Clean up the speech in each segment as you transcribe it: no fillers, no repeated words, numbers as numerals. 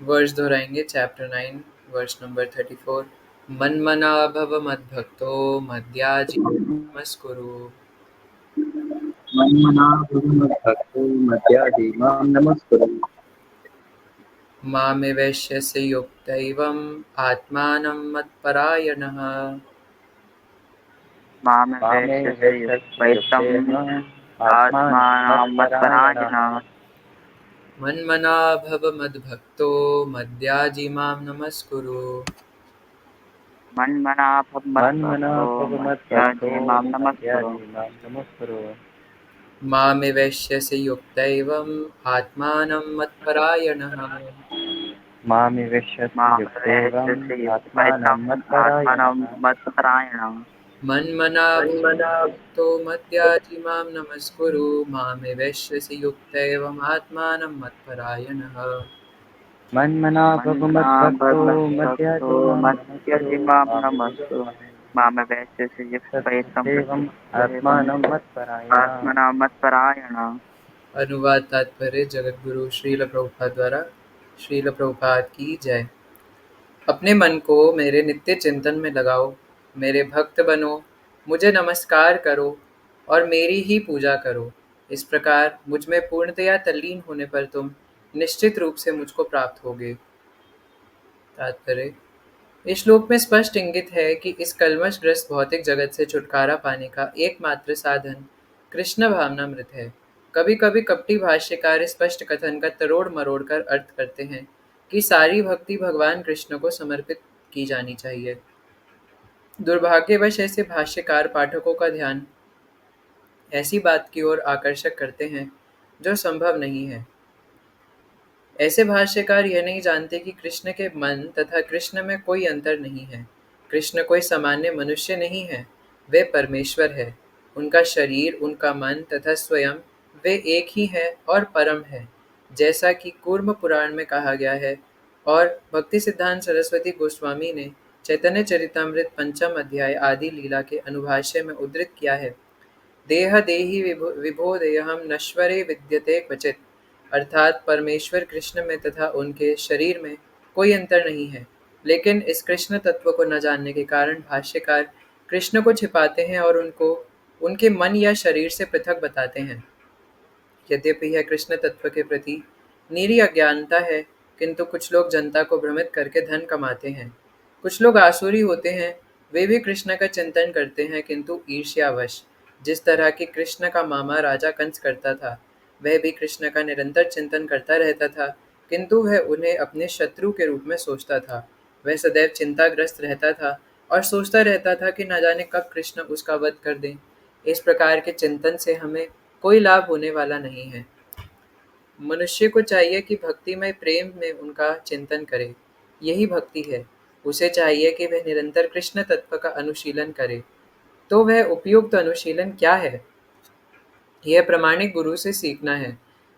वर्ष दोहराएंगे। चैप्टर 9 वर्ष नंबर 34। मन्मना भव मद्भक्तो मद्याजी नमस्कुरु। मन्मनाभवमद्भक्तो मद्याजी मां नमस्कुरु। मामेवैश्यस्य युक्तैवम् आत्मानं मत्परायणः। मामे वैश्यस्य युक्तेन आत्मानं मत्परायणः। मन्मना भव मद्भक्तो मद्याजी मां नमस्कुरु। मन्मनाभवमद्भक्तो मद्याजी मां नमस्कुरु। मामेवैश्यस्य युक्तैवम् आत्मानं मत्परायणः। मामेवैश्यस्य युक्तेवम् आत्मानं मत्परायणः। मन्मना भक्तो मद्याजी मां नमस्कुरु। मामेवैश्यस्य युक्तैवम् आत्मानं मत्परायणः। मन्मनाभवमद्भक्तो मद्याजी मां नमस्कुरु। मामेवैश्यस्य युक्तेवम् आत्मानं मत्परायणः। अनुवाद तात्पर्य जगतगुरु श्रील प्रभुपाद द्वारा। श्रील प्रभुपाद की जय। अपने मन को मेरे नित्य चिंतन में लगाओ, मेरे भक्त बनो, मुझे नमस्कार करो और मेरी ही पूजा करो। इस प्रकार मुझ में पूर्णतया तल्लीन होने पर तुम निश्चित रूप से मुझको प्राप्त होगे। तात्पर्य: इस श्लोक में स्पष्ट इंगित है कि इस कल्मशग्रस्त भौतिक जगत से छुटकारा पाने का एकमात्र साधन कृष्ण भावनामृत है। कभी कभी कपटी भाष्यकार स्पष्ट कथन का तरोड़ मरोड़ कर अर्थ करते हैं कि सारी भक्ति भगवान कृष्ण को समर्पित की जानी चाहिए। दुर्भाग्यवश ऐसे भाष्यकार पाठकों का ध्यान ऐसी बात की ओर आकर्षक करते हैं जो संभव नहीं है। ऐसे भाष्यकार यह नहीं जानते कि कृष्ण के मन तथा कृष्ण में कोई अंतर नहीं है। कृष्ण कोई सामान्य मनुष्य नहीं है, वे परमेश्वर है। उनका शरीर, उनका मन तथा स्वयं वे एक ही है और परम है, जैसा कि कूर्म पुराण में कहा गया है और भक्ति सिद्धांत सरस्वती गोस्वामी ने चैतन्य चरितामृत पंचम अध्याय आदि लीला के अनुभाष्य में उद्धृत किया है। देह देहि विभो देहम नश्वरे विद्यते क्वचित, अर्थात परमेश्वर कृष्ण में तथा उनके शरीर में कोई अंतर नहीं है। लेकिन इस कृष्ण तत्व को न जानने के कारण भाष्यकार कृष्ण को छिपाते हैं और उनको उनके मन या शरीर से पृथक बताते हैं। यद्यपि यह कृष्ण तत्व के प्रति निरी अज्ञानता है, किंतु कुछ लोग जनता को भ्रमित करके धन कमाते हैं। कुछ लोग आसुरी होते हैं, वे भी कृष्ण का चिंतन करते हैं, किंतु ईर्ष्यावश। जिस तरह की कृष्ण का मामा राजा कंस करता था, वह भी कृष्ण का निरंतर चिंतन करता रहता था, किंतु वह उन्हें अपने शत्रु के रूप में सोचता था। वह सदैव चिंताग्रस्त रहता था और सोचता रहता था कि न जाने कब कृष्ण उसका वध कर दें। इस प्रकार के चिंतन से हमें कोई लाभ होने वाला नहीं है। मनुष्य को चाहिए कि भक्ति में प्रेम में उनका चिंतन करे, यही भक्ति है। उसे चाहिए कि वह निरंतर कृष्ण तत्व का अनुशीलन करे। तो वह उपयुक्त अनुशीलन क्या है? यह प्रामाणिक गुरु से सीखना है।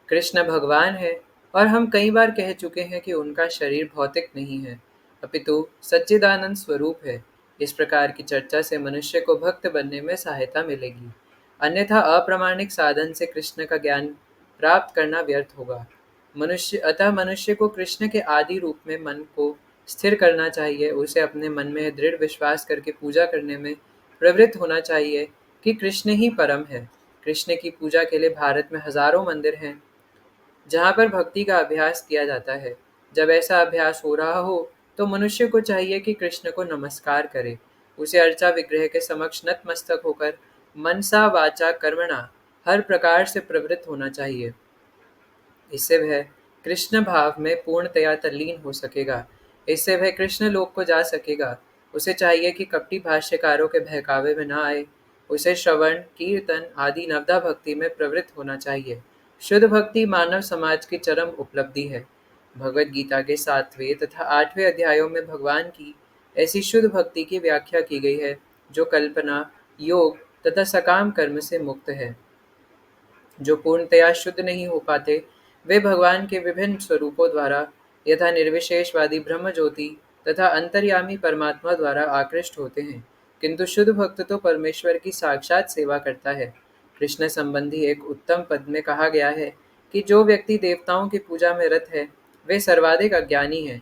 कृष्ण भगवान है और हम कई बार कह चुके हैं कि उनका शरीर भौतिक नहीं है, अपितु सच्चिदानंद स्वरूप है। इस प्रकार की चर्चा से मनुष्य को भक्त बनने में सहायता मिलेगी, अन्यथा अप्रामाणिक साधन से कृष्ण का ज्ञान प्राप्त करना व्यर्थ होगा। मनुष्य को कृष्ण के आदि रूप में मन को स्थिर करना चाहिए। उसे अपने मन में दृढ़ विश्वास करके पूजा करने में प्रवृत्त होना चाहिए कि कृष्ण ही परम है। कृष्ण की पूजा के लिए भारत में हजारों मंदिर हैं जहाँ पर भक्ति का अभ्यास किया जाता है। जब ऐसा अभ्यास हो रहा हो तो मनुष्य को चाहिए कि कृष्ण को नमस्कार करे। उसे अर्चा विग्रह के समक्ष नतमस्तक होकर मनसा वाचा कर्मणा हर प्रकार से प्रवृत्त होना चाहिए। इससे वह कृष्ण भाव में पूर्णतया तल्लीन हो सकेगा। इससे वह कृष्ण लोक को जा सकेगा। उसे चाहिए कि कपटी भाष्यकारों के बहकावे में न आए। उसे श्रवण, कीर्तन आदि नवदा भक्ति में प्रवृत्त होना चाहिए। शुद्ध भक्ति मानव समाज की चरम उपलब्धि है। भगवद गीता के 7वें तथा 8वें अध्यायों में भगवान की ऐसी शुद्ध भक्ति की व्याख्या की गई है जो कल्पना, योग तथा सकाम कर्म से मुक्त है। जो पूर्णतया शुद्ध नहीं हो पाते, वे भगवान के विभिन्न स्वरूपों द्वारा यथा निर्विशेषवादी ब्रह्म ज्योति तथा अंतर्यामी परमात्मा द्वारा आकृष्ट होते हैं, किंतु शुद्ध भक्त तो परमेश्वर की साक्षात सेवा करता है। कृष्ण संबंधी एक उत्तम पद में कहा गया है कि जो व्यक्ति देवताओं की पूजा में रत है, वे सर्वाधिक अज्ञानी हैं।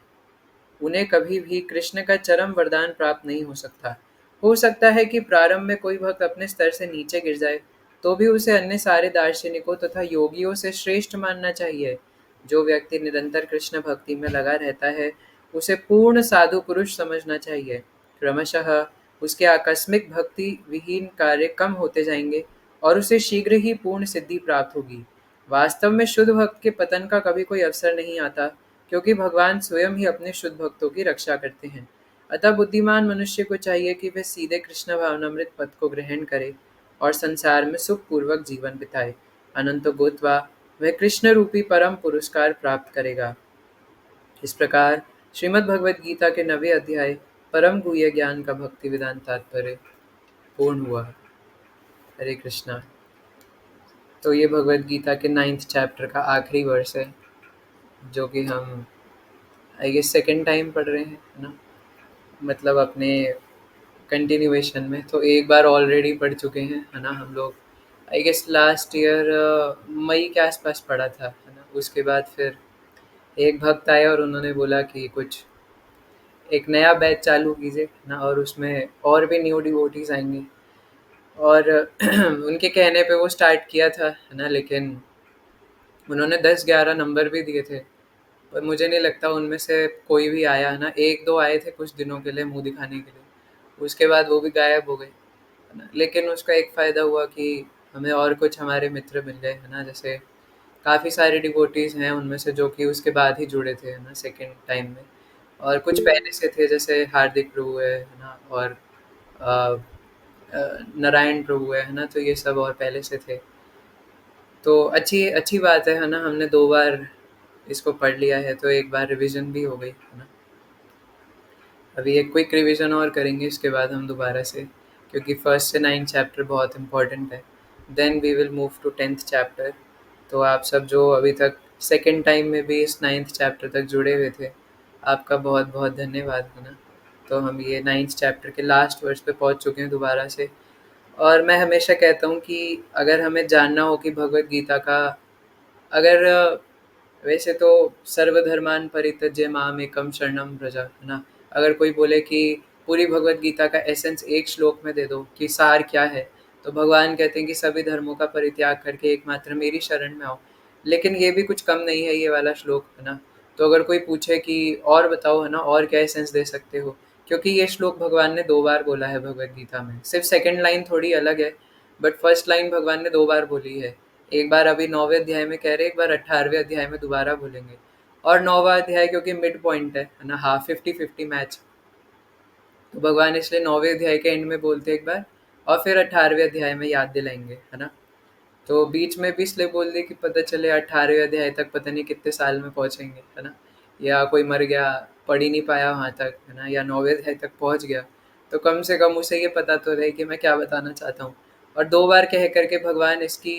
उन्हें कभी भी कृष्ण का चरम वरदान प्राप्त नहीं हो सकता। हो सकता है कि प्रारंभ में कोई भक्त अपने स्तर से नीचे गिर जाए, तो भी उसे अन्य सारे दार्शनिकों तथा योगियों से श्रेष्ठ मानना चाहिए। जो व्यक्ति निरंतर कृष्ण भक्ति में लगा रहता है, उसे पूर्ण साधु पुरुष समझना चाहिए। क्रमशः उसके आकस्मिक भक्ति विहीन कार्य कम होते जाएंगे और उसे शीघ्र ही पूर्ण सिद्धि प्राप्त होगी। वास्तव में शुद्ध भक्त के पतन का कभी कोई अवसर नहीं आता, क्योंकि भगवान स्वयं ही अपने शुद्ध भक्तों की रक्षा करते हैं। अतः बुद्धिमान मनुष्य को चाहिए कि वह सीधे कृष्ण भावनामृत पद को ग्रहण करे और संसार में सुखपूर्वक जीवन बिताए। अनंत गोत्वा वह कृष्ण रूपी परम पुरस्कार प्राप्त करेगा। इस प्रकार श्रीमद् भगवद गीता के 9वें अध्याय परम गुह्य ज्ञान का भक्ति वेदांत तात्पर्य पूर्ण हुआ। हरे कृष्णा। तो ये भगवद गीता के 9th चैप्टर का आखिरी वर्ष है, जो कि हम आई गेस सेकेंड टाइम पढ़ रहे हैं, है ना, मतलब अपने कंटिन्यूएशन में। तो एक बार ऑलरेडी पढ़ चुके हैं, है ना, हम लोग आई गेस लास्ट ईयर मई के आसपास पढ़ा था, है ना। उसके बाद फिर एक भक्त आए और उन्होंने बोला कि कुछ एक नया बैच चालू कीजिए, है ना, और उसमें और भी न्यू डिवोटीज आएंगे। और उनके कहने पे वो स्टार्ट किया था, है ना, लेकिन उन्होंने 10-11 नंबर भी दिए थे, पर मुझे नहीं लगता उनमें से कोई भी आया, है ना। एक दो आए थे कुछ दिनों के लिए मुंह दिखाने के लिए, उसके बाद वो भी गायब हो गए, है ना। लेकिन उसका एक फ़ायदा हुआ कि हमें और कुछ हमारे मित्र मिल गए, है ना। जैसे काफ़ी सारे डिवोटीज़ हैं उनमें से जो कि उसके बाद ही जुड़े थे, है ना, सेकेंड टाइम में। और कुछ पहले से थे, जैसे हार्दिक प्रभु है ना, और अ, नारायण प्रभु है ना। तो ये सब और पहले से थे। तो अच्छी अच्छी बात है ना, हमने 2 बार इसको पढ़ लिया है, तो एक बार रिवीजन भी हो गई, है ना। अभी एक क्विक रिवीजन और करेंगे, इसके बाद हम दोबारा से, क्योंकि फर्स्ट से 9 चैप्टर बहुत इंपॉर्टेंट है। Then we will move to 10th chapter. तो आप सब जो अभी तक सेकेंड टाइम में भी इस 9th चैप्टर तक जुड़े हुए थे, आपका बहुत बहुत धन्यवाद, है ना। तो हम ये 9th चैप्टर के लास्ट वर्स पे पहुंच चुके हैं दोबारा से। और मैं हमेशा कहता हूँ कि अगर हमें जानना हो कि भगवद गीता का, अगर वैसे तो सर्वधर्मान परित्यज्य माम एकम शरणम व्रज, है ना। अगर कोई बोले कि पूरी भगवद गीता का एसेंस एक श्लोक में दे दो कि सार क्या है, तो भगवान कहते हैं कि सभी धर्मों का परित्याग करके एकमात्र मेरी शरण में आओ। लेकिन ये भी कुछ कम नहीं है, ये वाला श्लोक, है ना। तो अगर कोई पूछे कि और बताओ, है ना, और क्या एसेंस दे सकते हो, क्योंकि ये श्लोक भगवान ने 2 बार बोला है भगवद गीता में। सिर्फ सेकंड लाइन थोड़ी अलग है, बट फर्स्ट लाइन भगवान ने 2 बार बोली है। एक बार अभी 9वें अध्याय में कह रहे, एक बार 18वें अध्याय में दोबारा बोलेंगे। और 9वां अध्याय क्योंकि मिड पॉइंट है ना, हाफ 50-50 मैच, तो भगवान इसलिए 9वें अध्याय के एंड में बोलते एक बार, और फिर 18वें अध्याय में याद दिलाएंगे, है ना। तो बीच में भी इसलिए बोल दी कि पता चले 18वें अध्याय तक पता नहीं कितने साल में पहुंचेंगे, है ना। या कोई मर गया, पढ़ ही नहीं पाया वहाँ तक, है ना, या 9वें अध्याय तक पहुंच गया, तो कम से कम उसे ये पता तो रहे कि मैं क्या बताना चाहता हूँ। और 2 बार कह करके भगवान इसकी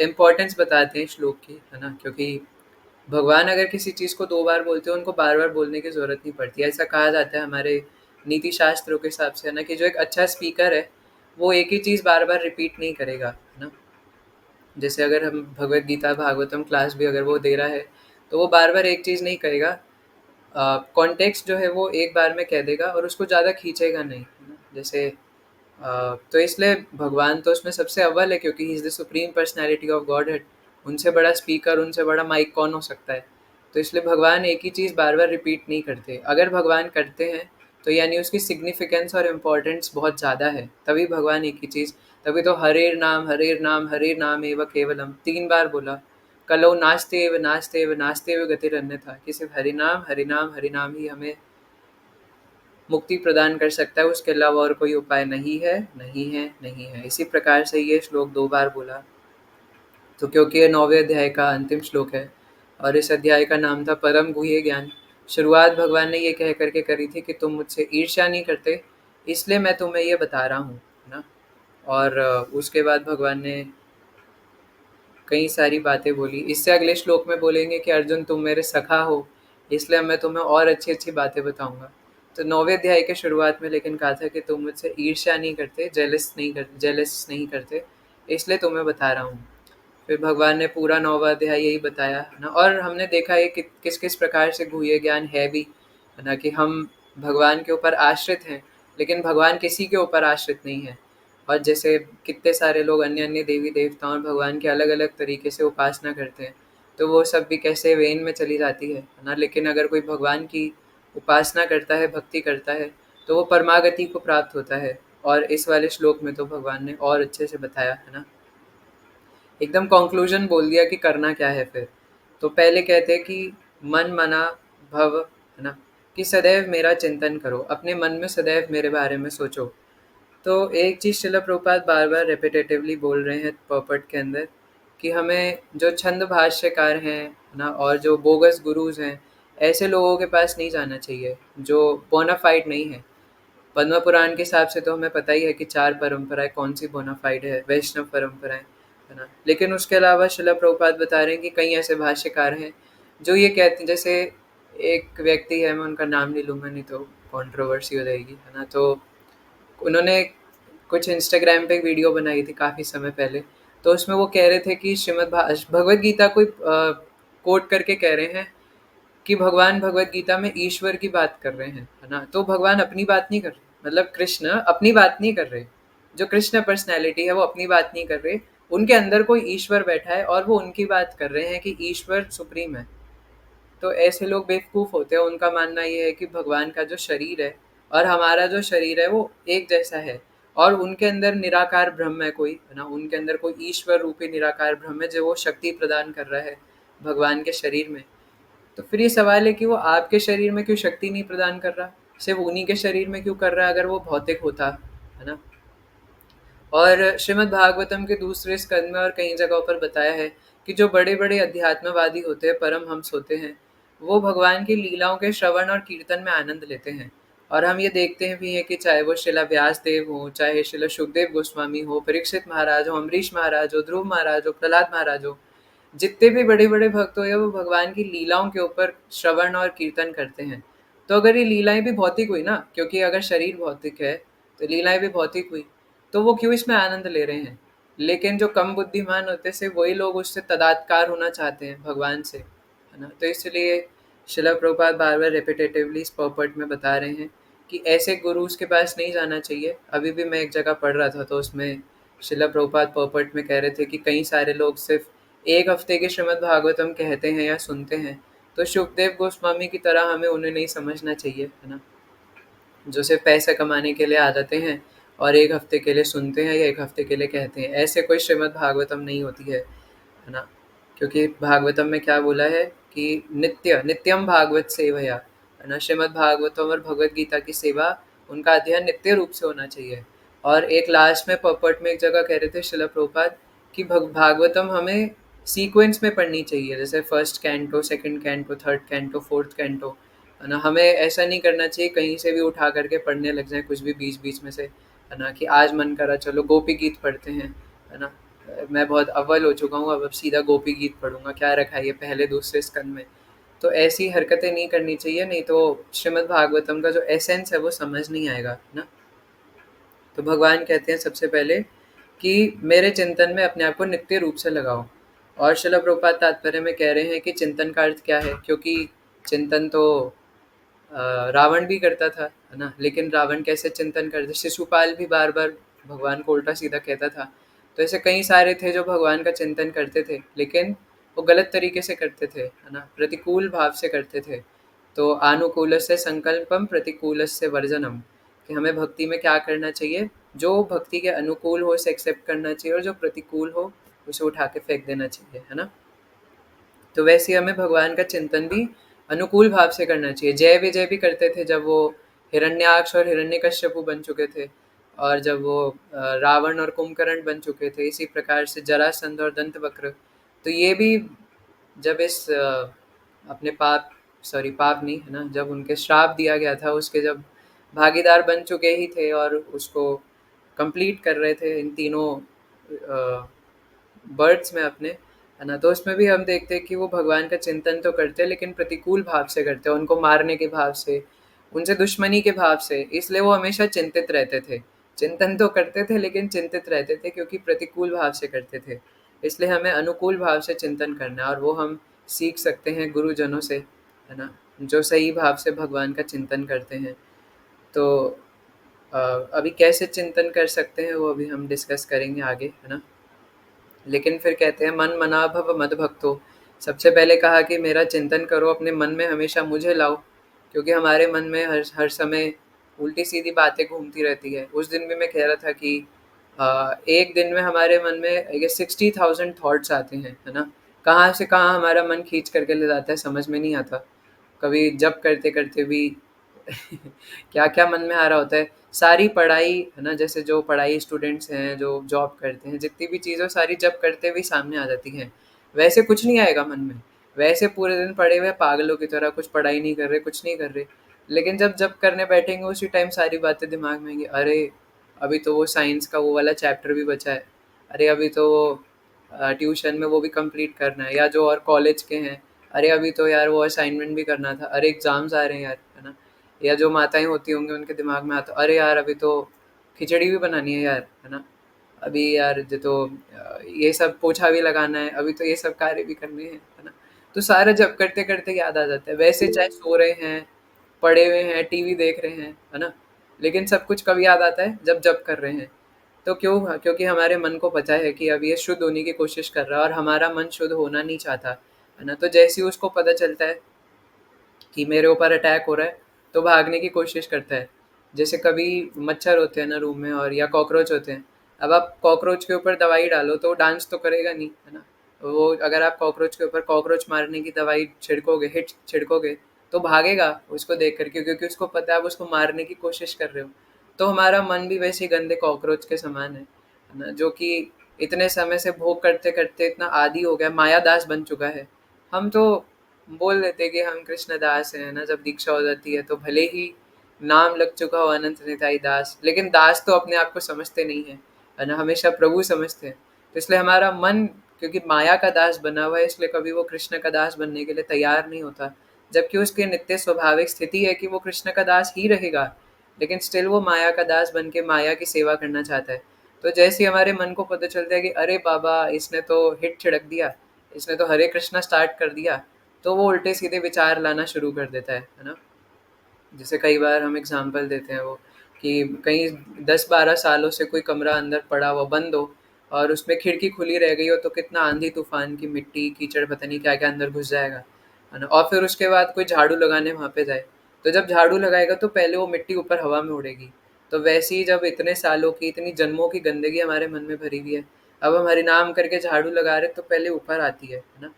इम्पोर्टेंस बताते हैं श्लोक की, है ना। क्योंकि भगवान अगर किसी चीज़ को 2 बार बोलते हैं, उनको बार बार बोलने की ज़रूरत नहीं पड़ती। ऐसा कहा जाता है हमारे नीति शास्त्रों के हिसाब से, है ना, कि जो एक अच्छा स्पीकर है वो एक ही चीज़ बार बार रिपीट नहीं करेगा, है ना। जैसे अगर हम भगवत गीता भागवतम क्लास भी अगर वो दे रहा है, तो वो बार बार एक चीज़ नहीं करेगा। कॉन्टेक्स्ट जो है वो एक बार में कह देगा और उसको ज़्यादा खींचेगा नहीं, है ना। जैसे तो इसलिए भगवान तो उसमें सबसे अव्वल है, क्योंकि he is the supreme personality of God head. उनसे बड़ा स्पीकर, उनसे बड़ा माइक कौन हो सकता है। तो इसलिए भगवान एक ही चीज़ बार बार रिपीट नहीं करते। अगर भगवान करते हैं तो यानी उसकी सिग्निफिकेंस और इम्पोर्टेंस बहुत ज़्यादा है, तभी भगवान एक ही चीज़। तभी तो हरेर नाम हरेर नाम हरेर नाम एव केवलम 3 बार बोला। कलो नास्ते एव नास्ते एव नास्ते एव गतिरन्य था, कि सिर्फ हरिनाम हरिनाम हरिनाम ही हमें मुक्ति प्रदान कर सकता है, उसके अलावा और कोई उपाय नहीं है, नहीं है, नहीं है। इसी प्रकार से ये श्लोक 2 बार बोला। तो क्योंकि ये 9वें अध्याय का अंतिम श्लोक है और इस अध्याय का नाम था परम गुह्य ज्ञान। शुरुआत भगवान ने ये कह करके करी थी कि तुम मुझसे ईर्ष्या नहीं करते, इसलिए मैं तुम्हें ये बता रहा हूँ, है ना। और उसके बाद भगवान ने कई सारी बातें बोली। इससे अगले श्लोक में बोलेंगे कि अर्जुन तुम मेरे सखा हो, इसलिए मैं तुम्हें और अच्छी अच्छी बातें बताऊंगा। तो 9वें अध्याय के शुरुआत में लेकिन कहा था कि तुम मुझसे ईर्ष्या नहीं करते, जेलस नहीं करते, इसलिए तुम्हें बता रहा हूँ। फिर भगवान ने पूरा 9वाँ अध्याय यही बताया, है ना? और हमने देखा है कि किस-किस प्रकार से गुह्य ज्ञान है भी, है ना? कि हम भगवान के ऊपर आश्रित हैं, लेकिन भगवान किसी के ऊपर आश्रित नहीं है। और जैसे कितने सारे लोग अन्य-अन्य देवी-देवताओं और भगवान की अलग-अलग तरीके से उपासना करते हैं, तो वो सब भी कैसे वेन में चली जाती है ना? लेकिन अगर कोई भगवान की उपासना करता है, भक्ति करता है, तो वो परमागति को प्राप्त होता है। और इस वाले श्लोक में तो भगवान ने और अच्छे से बताया, है ना? एकदम कंक्लूजन बोल दिया कि करना क्या है फिर। तो पहले कहते हैं कि मन मना भव, है ना? कि सदैव मेरा चिंतन करो, अपने मन में सदैव मेरे बारे में सोचो। तो एक चीज़ शिला प्रभुपाद बार-बार रिपिटेटिवली बोल रहे हैं पर्पट के अंदर कि हमें जो छंद भाष्यकार हैं, है ना? और जो बोगस गुरुज़ हैं, ऐसे लोगों के पास नहीं जाना चाहिए, जो बोनाफाइड नहीं है। पद्म पुराण के हिसाब से तो हमें पता ही है कि 4 परंपराएँ कौन-सी बोनाफाइड है, वैष्णव परंपराएँ, है ना? लेकिन उसके अलावा शिला प्रभुपाद बता रहे हैं कि कई ऐसे भाष्यकार हैं, जो ये कहते हैं, जैसे एक व्यक्ति है, मैं उनका नाम नहीं लूँगा नहीं तो कंट्रोवर्सी हो जाएगी, है ना? तो उन्होंने कुछ इंस्टाग्राम पे एक वीडियो बनाई थी काफ़ी समय पहले, तो उसमें वो कह रहे थे कि भगवद गीता कोई कोट करके कह रहे हैं कि भगवान भगवत गीता में ईश्वर की बात कर रहे हैं, है ना? तो भगवान अपनी बात नहीं कर रहे, मतलब कृष्ण अपनी बात नहीं कर रहे। जो कृष्ण पर्सनैलिटी है वो अपनी बात नहीं कर रहे, उनके अंदर कोई ईश्वर बैठा है और वो उनकी बात कर रहे हैं कि ईश्वर सुप्रीम है। तो ऐसे लोग बेवकूफ़ होते हैं, उनका मानना ये है कि भगवान का जो शरीर है और हमारा जो शरीर है वो एक जैसा है, और उनके अंदर निराकार ब्रह्म है कोई, है ना? उनके अंदर कोई ईश्वर रूपी निराकार ब्रह्म है जो वो शक्ति प्रदान कर रहा है भगवान के शरीर में। तो फिर ये सवाल है कि वो आपके शरीर में क्यों शक्ति नहीं प्रदान कर रहा? सिर्फ़ उन्हीं के शरीर में क्यों कर रहा है अगर वो भौतिक होता, है ना? और श्रीमद् भागवतम के दूसरे स्कंद में और कई जगहों पर बताया है कि जो बड़े-बड़े अध्यात्मवादी होते हैं, परमहंस होते हैं, वो भगवान की लीलाओं के श्रवण और कीर्तन में आनंद लेते हैं। और हम ये देखते हैं भी हैं कि चाहे वो श्रीला व्यासदेव हों, चाहे श्रीला सुखदेव गोस्वामी हो, परीक्षित महाराज हो, अम्बरीश महाराज हो, ध्रुव महाराज हो, प्रहलाद महाराज हो, जितने भी बड़े-बड़े भक्त हुए वो भगवान की लीलाओं के ऊपर श्रवण और कीर्तन करते हैं। तो अगर ये लीलाएँ भी भौतिक हुई ना, क्योंकि अगर शरीर भौतिक है, तो लीलाएँ भी भौतिक हुई, तो वो क्यों इसमें आनंद ले रहे हैं? लेकिन जो कम बुद्धिमान होते हैं सिर्फ़ वही लोग उससे तादात्कार होना चाहते हैं भगवान से, है ना? तो इसलिए शिला प्रभुपाद बार-बार रिपिटेटिवली इस पर्पट में बता रहे हैं कि ऐसे गुरुज़ के पास नहीं जाना चाहिए। अभी भी मैं एक जगह पढ़ रहा था तो उसमें शिला प्रभुपाद पर्पट में कह रहे थे कि कई सारे लोग सिर्फ़ 1 हफ्ते के श्रीमद् भागवतम कहते हैं या सुनते हैं, तो शुकदेव गोस्वामी की तरह हमें उन्हें नहीं समझना चाहिए, है ना? जो सिर्फ़ पैसे कमाने के लिए आ जाते हैं और 1 हफ्ते के लिए सुनते हैं या 1 हफ्ते के लिए कहते हैं। ऐसे कोई श्रीमद् भागवतम नहीं होती है ना? क्योंकि भागवतम में क्या बोला है कि नित्यम भागवत सेवया, है ना? श्रीमद् भागवतम और भगवद गीता की सेवा, उनका अध्ययन नित्य रूप से होना चाहिए। और एक लास्ट में पर्पट में एक जगह कह रहे थे शिला प्रभुपाद कि भागवतम हमें सीक्वेंस में पढ़नी चाहिए, जैसे first canto, second canto, third canto, fourth canto, है ना? हमें ऐसा नहीं करना चाहिए कहीं से भी उठा करके पढ़ने लग जाएँ कुछ भी बीच-बीच में से, है ना? कि आज मन करा चलो गोपी गीत पढ़ते हैं, है ना? मैं बहुत अव्वल हो चुका हूँ, अब सीधा गोपी गीत पढ़ूँगा, क्या रखा है ये पहले दूसरे स्कंद में। तो ऐसी हरकतें नहीं करनी चाहिए, नहीं तो श्रीमद् भागवतम का जो एसेंस है वो समझ नहीं आएगा, है ना? तो भगवान कहते हैं सबसे पहले कि मेरे चिंतन में अपने आप को नित्य रूप से लगाओ। और शिला प्रभुपाद तात्पर्य में कह रहे हैं कि चिंतन का अर्थ क्या है? क्योंकि चिंतन तो रावण भी करता था, है ना? लेकिन रावण कैसे चिंतन करते, शिशुपाल भी बार-बार भगवान को उल्टा-सीधा कहता था। तो ऐसे कई सारे थे जो भगवान का चिंतन करते थे, लेकिन वो गलत तरीके से करते थे, है ना? प्रतिकूल भाव से करते थे। तो आनुकूलस्य संकल्पम प्रतिकूलस्य वर्जनम, कि हमें भक्ति में क्या करना चाहिए? जो भक्ति के अनुकूल हो उसे एक्सेप्ट करना चाहिए और जो प्रतिकूल हो उसे उठा के फेंक देना चाहिए, है ना? तो वैसे ही हमें भगवान का चिंतन भी अनुकूल भाव से करना चाहिए। जय विजय भी करते थे जब वो हिरण्याक्ष और हिरण्यकश्यपु बन चुके थे, और जब वो रावण और कुंभकर्ण बन चुके थे, इसी प्रकार से जरासंध और दंतवक्र। तो ये भी जब इस अपने पाप नहीं, है ना? जब उनके श्राप दिया गया था उसके जब भागीदार बन चुके ही थे और उसको कंप्लीट कर रहे थे इन तीनों बर्ड्स में अपने, है ना? तो उसमें भी हम देखते हैं कि वो भगवान का चिंतन तो करते हैं लेकिन प्रतिकूल भाव से करते हैं, उनको मारने के भाव से, उनसे दुश्मनी के भाव से, इसलिए वो हमेशा चिंतित रहते थे। चिंतन तो करते थे लेकिन चिंतित रहते थे क्योंकि प्रतिकूल भाव से करते थे। इसलिए हमें अनुकूल भाव से चिंतन करना है, और वो हम सीख सकते हैं गुरुजनों से, है ना, जो सही भाव से भगवान का चिंतन करते हैं। तो अभी कैसे चिंतन कर सकते हैं वो अभी हम डिस्कस करेंगे आगे, है ना। लेकिन फिर कहते हैं मन मना भव मद भक्तो। सबसे पहले कहा कि मेरा चिंतन करो, अपने मन में हमेशा मुझे लाओ, क्योंकि हमारे मन में हर हर समय उल्टी सीधी बातें घूमती रहती है। उस दिन भी मैं कह रहा था कि एक दिन में हमारे मन में ये 60,000 थॉट्स आते हैं, है ना। कहाँ से कहाँ हमारा मन खींच करके ले जाता है समझ में नहीं आता। कभी जब करते करते भी क्या क्या मन में आ रहा होता है। सारी पढ़ाई, है ना, जैसे जो पढ़ाई स्टूडेंट्स हैं, जो जॉब करते हैं, जितनी भी चीज़ें सारी जब करते हुए सामने आ जाती हैं। वैसे कुछ नहीं आएगा मन में। वैसे पूरे दिन पड़े हुए पागलों की तरह कुछ पढ़ाई नहीं कर रहे, कुछ नहीं कर रहे। लेकिन जब जब करने बैठेंगे उसी टाइम सारी बातें दिमाग में आएंगी। अरे अभी तो वो साइंस का वो वाला चैप्टर भी बचा है। अरे अभी तो वो ट्यूशन में वो भी कंप्लीट करना है, या जो और कॉलेज के हैं। अरे अभी तो यार वो असाइनमेंट भी करना था। अरे एग्ज़ाम्स आ रहे हैं यार, है ना। या जो माताएँ होती होंगी उनके दिमाग में आता, अरे यार अभी तो खिचड़ी भी बनानी है यार, है ना। अभी यार जो तो ये सब पोछा भी लगाना है, अभी तो ये सब कार्य भी करने हैं, है ना। तो सारा जब करते-करते याद आ जाता है। वैसे चाहे सो रहे हैं, पड़े हुए हैं, टीवी देख रहे हैं, है ना। लेकिन सब कुछ कब याद आता है, जब जब कर रहे हैं। तो क्यों? क्योंकि हमारे मन को पता है कि अब ये शुद्ध होने की कोशिश कर रहा है, और हमारा मन शुद्ध होना नहीं चाहता, है ना। तो जैसे ही उसको पता चलता है कि मेरे ऊपर अटैक हो रहा है, तो भागने की कोशिश करता है। जैसे कभी मच्छर होते हैं ना रूम में, और या कॉकरोच होते हैं। अब आप कॉकरोच के ऊपर दवाई डालो तो वो डांस तो करेगा नहीं, है ना। वो अगर आप कॉकरोच के ऊपर कॉकरोच मारने की दवाई छिड़कोगे, हिट छिड़कोगे, तो भागेगा उसको देख कर के, क्योंकि उसको पता है आप उसको मारने की कोशिश कर रहे हो। तो हमारा मन भी वैसे ही गंदे कॉकरोच के समान है ना, जो कि इतने समय से भोग करते करते इतना आदी हो गया, मायादास बन चुका है। हम तो बोल देते कि हम कृष्णदास हैं ना, जब दीक्षा हो जाती है तो भले ही नाम लग चुका हो अनंत निताई दास, लेकिन दास तो अपने आप को समझते नहीं है ना, हमेशा प्रभु समझते हैं। तो इसलिए हमारा मन, क्योंकि माया का दास बना हुआ है, इसलिए कभी वो कृष्ण का दास बनने के लिए तैयार नहीं होता। जबकि उसकी नित्य स्वाभाविक स्थिति है कि वो कृष्ण का दास ही रहेगा, लेकिन स्टिल वो माया का दास बन के माया की सेवा करना चाहता है। तो जैसे ही हमारे मन को पता चलता है कि अरे बाबा इसने तो हिट छिड़क दिया, इसने तो हरे कृष्णा स्टार्ट कर दिया, तो वो उल्टे सीधे विचार लाना शुरू कर देता है ना। जैसे कई बार हम एग्जांपल देते हैं वो, कि कहीं 10-12 सालों से कोई कमरा अंदर पड़ा हुआ बंद हो, और उसमें खिड़की खुली रह गई हो, तो कितना आंधी तूफान की मिट्टी कीचड़ पता नहीं क्या क्या अंदर घुस जाएगा, है ना। और फिर उसके बाद कोई झाड़ू लगाने वहाँ पे जाए, तो जब झाड़ू लगाएगा तो पहले वो मिट्टी ऊपर हवा में उड़ेगी। तो वैसे ही जब इतने सालों की इतनी जन्मों की गंदगी हमारे मन में भरी हुई है, अब हम हरिनाम करके झाड़ू लगा रहे तो पहले ऊपर आती है ना।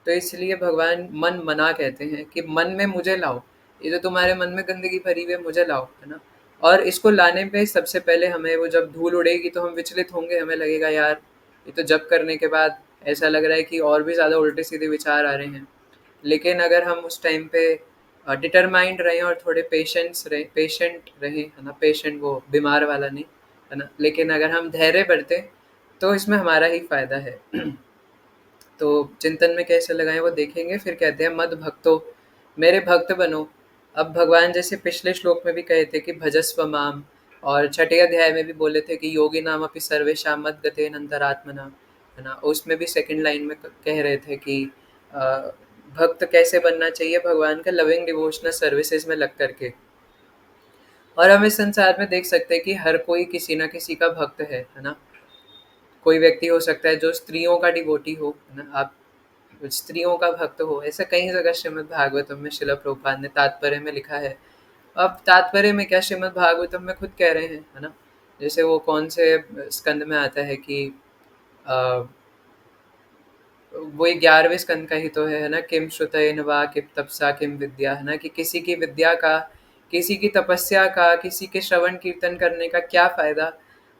तो इसलिए भगवान मन मना कहते हैं कि मन में मुझे लाओ, ये जो तुम्हारे मन में गंदगी भरी हुई है मुझे लाओ, है ना। और इसको लाने पे सबसे पहले हमें, वो जब धूल उड़ेगी तो हम विचलित होंगे, हमें लगेगा यार ये तो जप करने के बाद ऐसा लग रहा है कि और भी ज़्यादा उल्टे सीधे विचार आ रहे हैं। लेकिन अगर हम उस टाइम पे डिटरमाइंड रहें और थोड़े पेशेंट रहें, है ना, पेशेंट वो बीमार वाला नहीं, है ना, लेकिन अगर हम धैर्य बरतें तो इसमें हमारा ही फायदा है। तो चिंतन में कैसे लगाएं वो देखेंगे। फिर कहते हैं मद भक्तो, मेरे भक्त बनो। अब भगवान जैसे पिछले श्लोक में भी कहे थे कि भजस्व माम, और छठे अध्याय में भी बोले थे कि योगी नाम अपि सर्वेशा मद गते नंतरात्मना, है ना। उसमें भी सेकंड लाइन में कह रहे थे कि भक्त कैसे बनना चाहिए भगवान का, लविंग डिवोशनल सर्विसेज में लग करके। और हम इस संसार में देख सकते हैं कि हर कोई किसी ना किसी का भक्त है ना। कोई व्यक्ति हो सकता है जो स्त्रियों का डिवोटी हो, है ना। आप स्त्रियों का भक्त हो, ऐसा कई जगह श्रीमद् भागवतम में शिला प्रभुपाद ने तात्पर्य में लिखा है। अब तात्पर्य में क्या, श्रीमद् भागवतम में खुद कह रहे हैं, है ना। जैसे वो कौन से स्कंद में आता है कि अ, वो 11वें स्कंद का ही तो है ना, किम श्रुतयेन वा किम तपसा किम विद्या, है ना, कि किसी की विद्या का, किसी की तपस्या का, किसी के श्रवण कीर्तन करने का क्या फ़ायदा,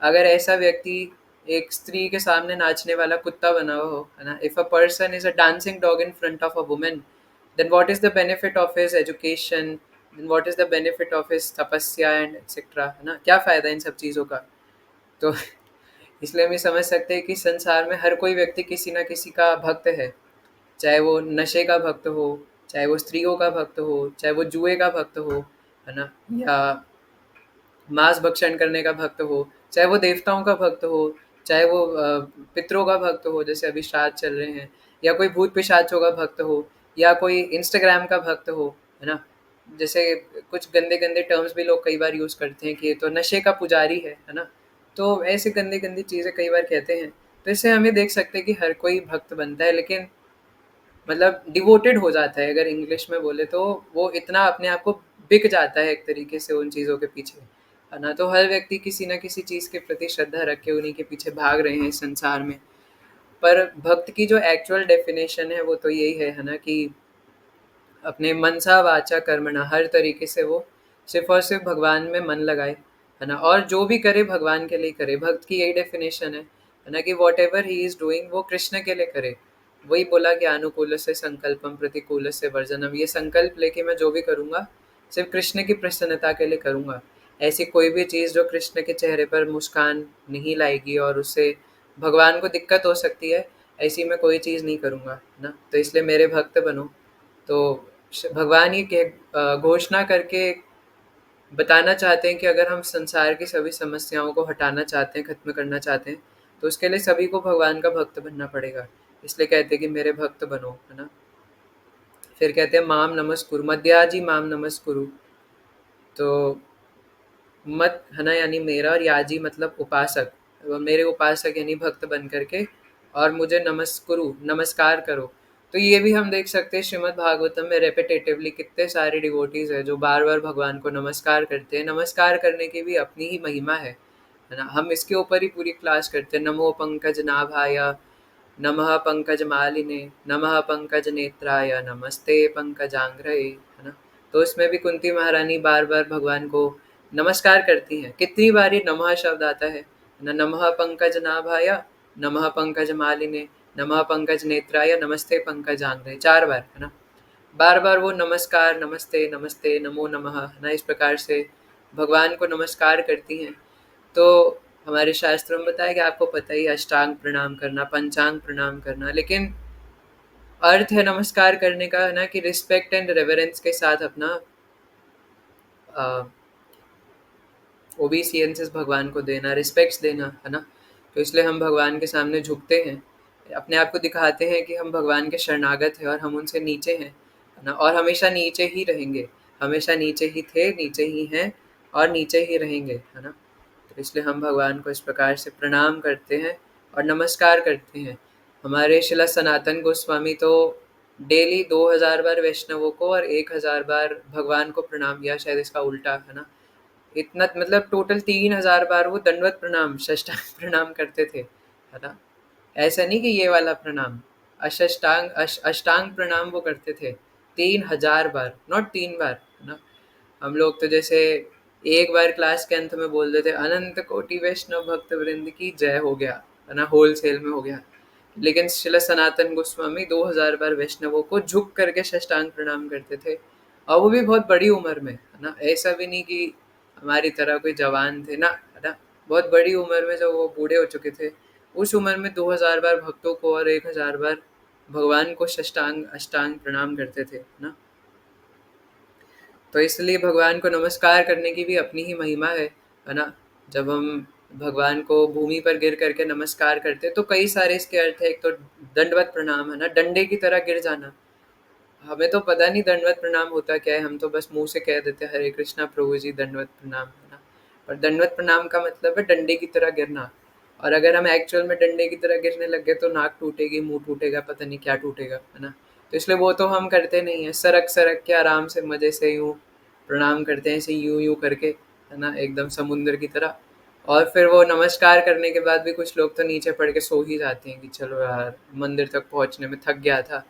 अगर ऐसा व्यक्ति एक स्त्री के सामने नाचने वाला कुत्ता बना हुआ हो, है ना। If a person is a dancing dog in front of a woman, then what is the benefit of his education, then what is the benefit of his tapasya and etcetera, है ना। क्या फ़ायदा इन सब चीज़ों का। तो इसलिए हम ये समझ सकते हैं कि संसार में हर कोई व्यक्ति किसी ना किसी का भक्त है। चाहे वो नशे का भक्त हो, चाहे वो स्त्रियों का भक्त हो, चाहे वो जुए का भक्त हो, है ना, या मांस भक्षण करने का भक्त हो, चाहे वो देवताओं का भक्त हो, चाहे वो पितरों का भक्त हो, जैसे अभी श्राद्ध चल रहे हैं, या कोई भूत पिशाचों का भक्त हो, या कोई इंस्टाग्राम का भक्त हो, है ना? जैसे कुछ गंदे गंदे टर्म्स भी लोग कई बार यूज़ करते हैं कि ये तो नशे का पुजारी है ना? तो ऐसे गंदी गंदी चीज़ें कई बार कहते हैं। तो इससे हम ये देख सकते हैं कि हर कोई भक्त बनता है, लेकिन मतलब डिवोटेड हो जाता है, अगर इंग्लिश में बोले तो। वो इतना अपने आप को बिक जाता है एक तरीके से उन चीज़ों के पीछे, है ना? तो हर व्यक्ति किसी ना किसी चीज़ के प्रति श्रद्धा रख के उन्हीं के पीछे भाग रहे हैं इस संसार में। पर भक्त की जो एक्चुअल डेफिनेशन है वो तो यही है ना, कि अपने मनसा वाचा कर्मणा, हर तरीके से वो सिर्फ और सिर्फ भगवान में मन लगाए, है ना? और जो भी करे भगवान के लिए करे। भक्त की यही डेफिनेशन है ना, कि what ever he is doing वो कृष्ण के लिए करे। वही बोला कि अनुकूल से संकल्पम प्रतिकूल से वर्जनम, ये संकल्प लेके मैं जो भी करूँगा सिर्फ कृष्ण की प्रसन्नता के लिए करूँगा। ऐसी कोई भी चीज़ जो कृष्ण के चेहरे पर मुस्कान नहीं लाएगी और उससे भगवान को दिक्कत हो सकती है, ऐसी मैं कोई चीज़ नहीं करूँगा, है ना? तो इसलिए मेरे भक्त बनो। तो भगवान ये घोषणा करके बताना चाहते हैं कि अगर हम संसार की सभी समस्याओं को हटाना चाहते हैं, खत्म करना चाहते हैं, तो उसके लिए सभी को भगवान का भक्त बनना पड़ेगा। इसलिए कहते हैं कि मेरे भक्त बनो, है ना? फिर कहते हैं माम नमस्कुरु, मध्याजी माम नमस्कुरु। तो मत, है ना, यानी मेरा, और याजी मतलब उपासक। मेरे उपासक यानी भक्त बन करके और मुझे नमस्कुरु, नमस्कार करो। तो ये भी हम देख सकते हैं श्रीमद् भागवतम में रेपिटेटिवली कितने सारे डिवोटीज है जो बार बार भगवान को नमस्कार करते हैं। नमस्कार करने की भी अपनी ही महिमा है ना? हम इसके ऊपर ही पूरी क्लास करते हैं। नमो पंकज नाभाय, नमः पंकजमालिने, नमः पंकजनेत्राय, नमस्ते पंकजांघ्रे, है ना? तो इसमें भी कुंती महारानी बार-बार भगवान को नमस्कार करती हैं। कितनी बार ये नमः शब्द आता है ना? नमः पंकजनाभाय, नमः पंकजमालिने, नमः पंकजनेत्राय, नमस्ते पंकजांघ्रे, 4 बार, है ना? बार-बार वो नमस्कार, नमस्ते, नमस्ते, नमो नमः, है ना? इस प्रकार से भगवान को नमस्कार करती हैं। तो हमारे शास्त्रों में बताया कि आपको पता ही है, अष्टांग प्रणाम करना, पंचांग प्रणाम करना, लेकिन अर्थ है नमस्कार करने का, है ना, कि रिस्पेक्ट एंड रेवरेंस के साथ अपना ओबीसियंसेस भगवान को देना, रिस्पेक्ट्स देना, है ना? तो इसलिए हम भगवान के सामने झुकते हैं, अपने आप को दिखाते हैं कि हम भगवान के शरणागत हैं और हम उनसे नीचे हैं, है ना? और हमेशा नीचे ही रहेंगे। हमेशा नीचे ही थे, नीचे ही हैं और नीचे ही रहेंगे, है ना? तो इसलिए हम भगवान को इस प्रकार से प्रणाम करते हैं और नमस्कार करते हैं। हमारे शिला सनातन गोस्वामी तो डेली 2000 बार वैष्णवों को और 1000 बार भगवान को प्रणाम, या शायद इसका उल्टा, है ना? इतना मतलब टोटल 3000 बार वो दंडवत प्रणाम, साष्टांग प्रणाम करते थे, है ना? ऐसा नहीं कि ये वाला प्रणाम, अष्टांग प्रणाम वो करते थे 3000 बार, नॉट 3 बार, है ना? हम लोग तो जैसे एक बार क्लास के अंत में बोल देते अनंत कोटि वैष्णव भक्त वृंद की जय, हो गया, है ना? होल सेल में हो गया। लेकिन शिला सनातन गोस्वामी 2000 बार वैष्णवों को झुक करके साष्टांग प्रणाम करते थे, और वो भी बहुत बड़ी उम्र में, है ना? ऐसा भी नहीं कि हमारी तरह कोई जवान थे ना, है ना? बहुत बड़ी उम्र में, जब वो बूढ़े हो चुके थे, उस उम्र में 2000 बार भक्तों को और 1000 बार भगवान को साष्टांग अष्टांग प्रणाम करते थे, है ना? तो इसलिए भगवान को नमस्कार करने की भी अपनी ही महिमा है ना? जब हम भगवान को भूमि पर गिर करके नमस्कार करते हैं तो कई सारे इसके अर्थ है। एक तो दंडवत प्रणाम, है ना, डंडे की तरह गिर जाना। हमें तो पता नहीं दंडवत प्रणाम होता क्या है, हम तो बस मुंह से कह देते हैं हरे कृष्णा प्रभु जी दंडवत प्रणाम, है ना? पर दंडवत प्रणाम का मतलब है डंडे की तरह गिरना। और अगर हम एक्चुअल में डंडे की तरह गिरने लग गए तो नाक टूटेगी, मुंह टूटेगा, पता नहीं क्या टूटेगा, है ना? तो इसलिए वो तो हम करते नहीं है। सरक सरक के आराम से मजे से यूं प्रणाम करते हैं, ऐसे यूं यूं करके, है ना, एकदम समुद्र की तरह। और फिर वो नमस्कार करने के बाद भी कुछ लोग तो नीचे पड़ के सो ही जाते हैं कि चलो यार, मंदिर तक पहुंचने में थक गया था,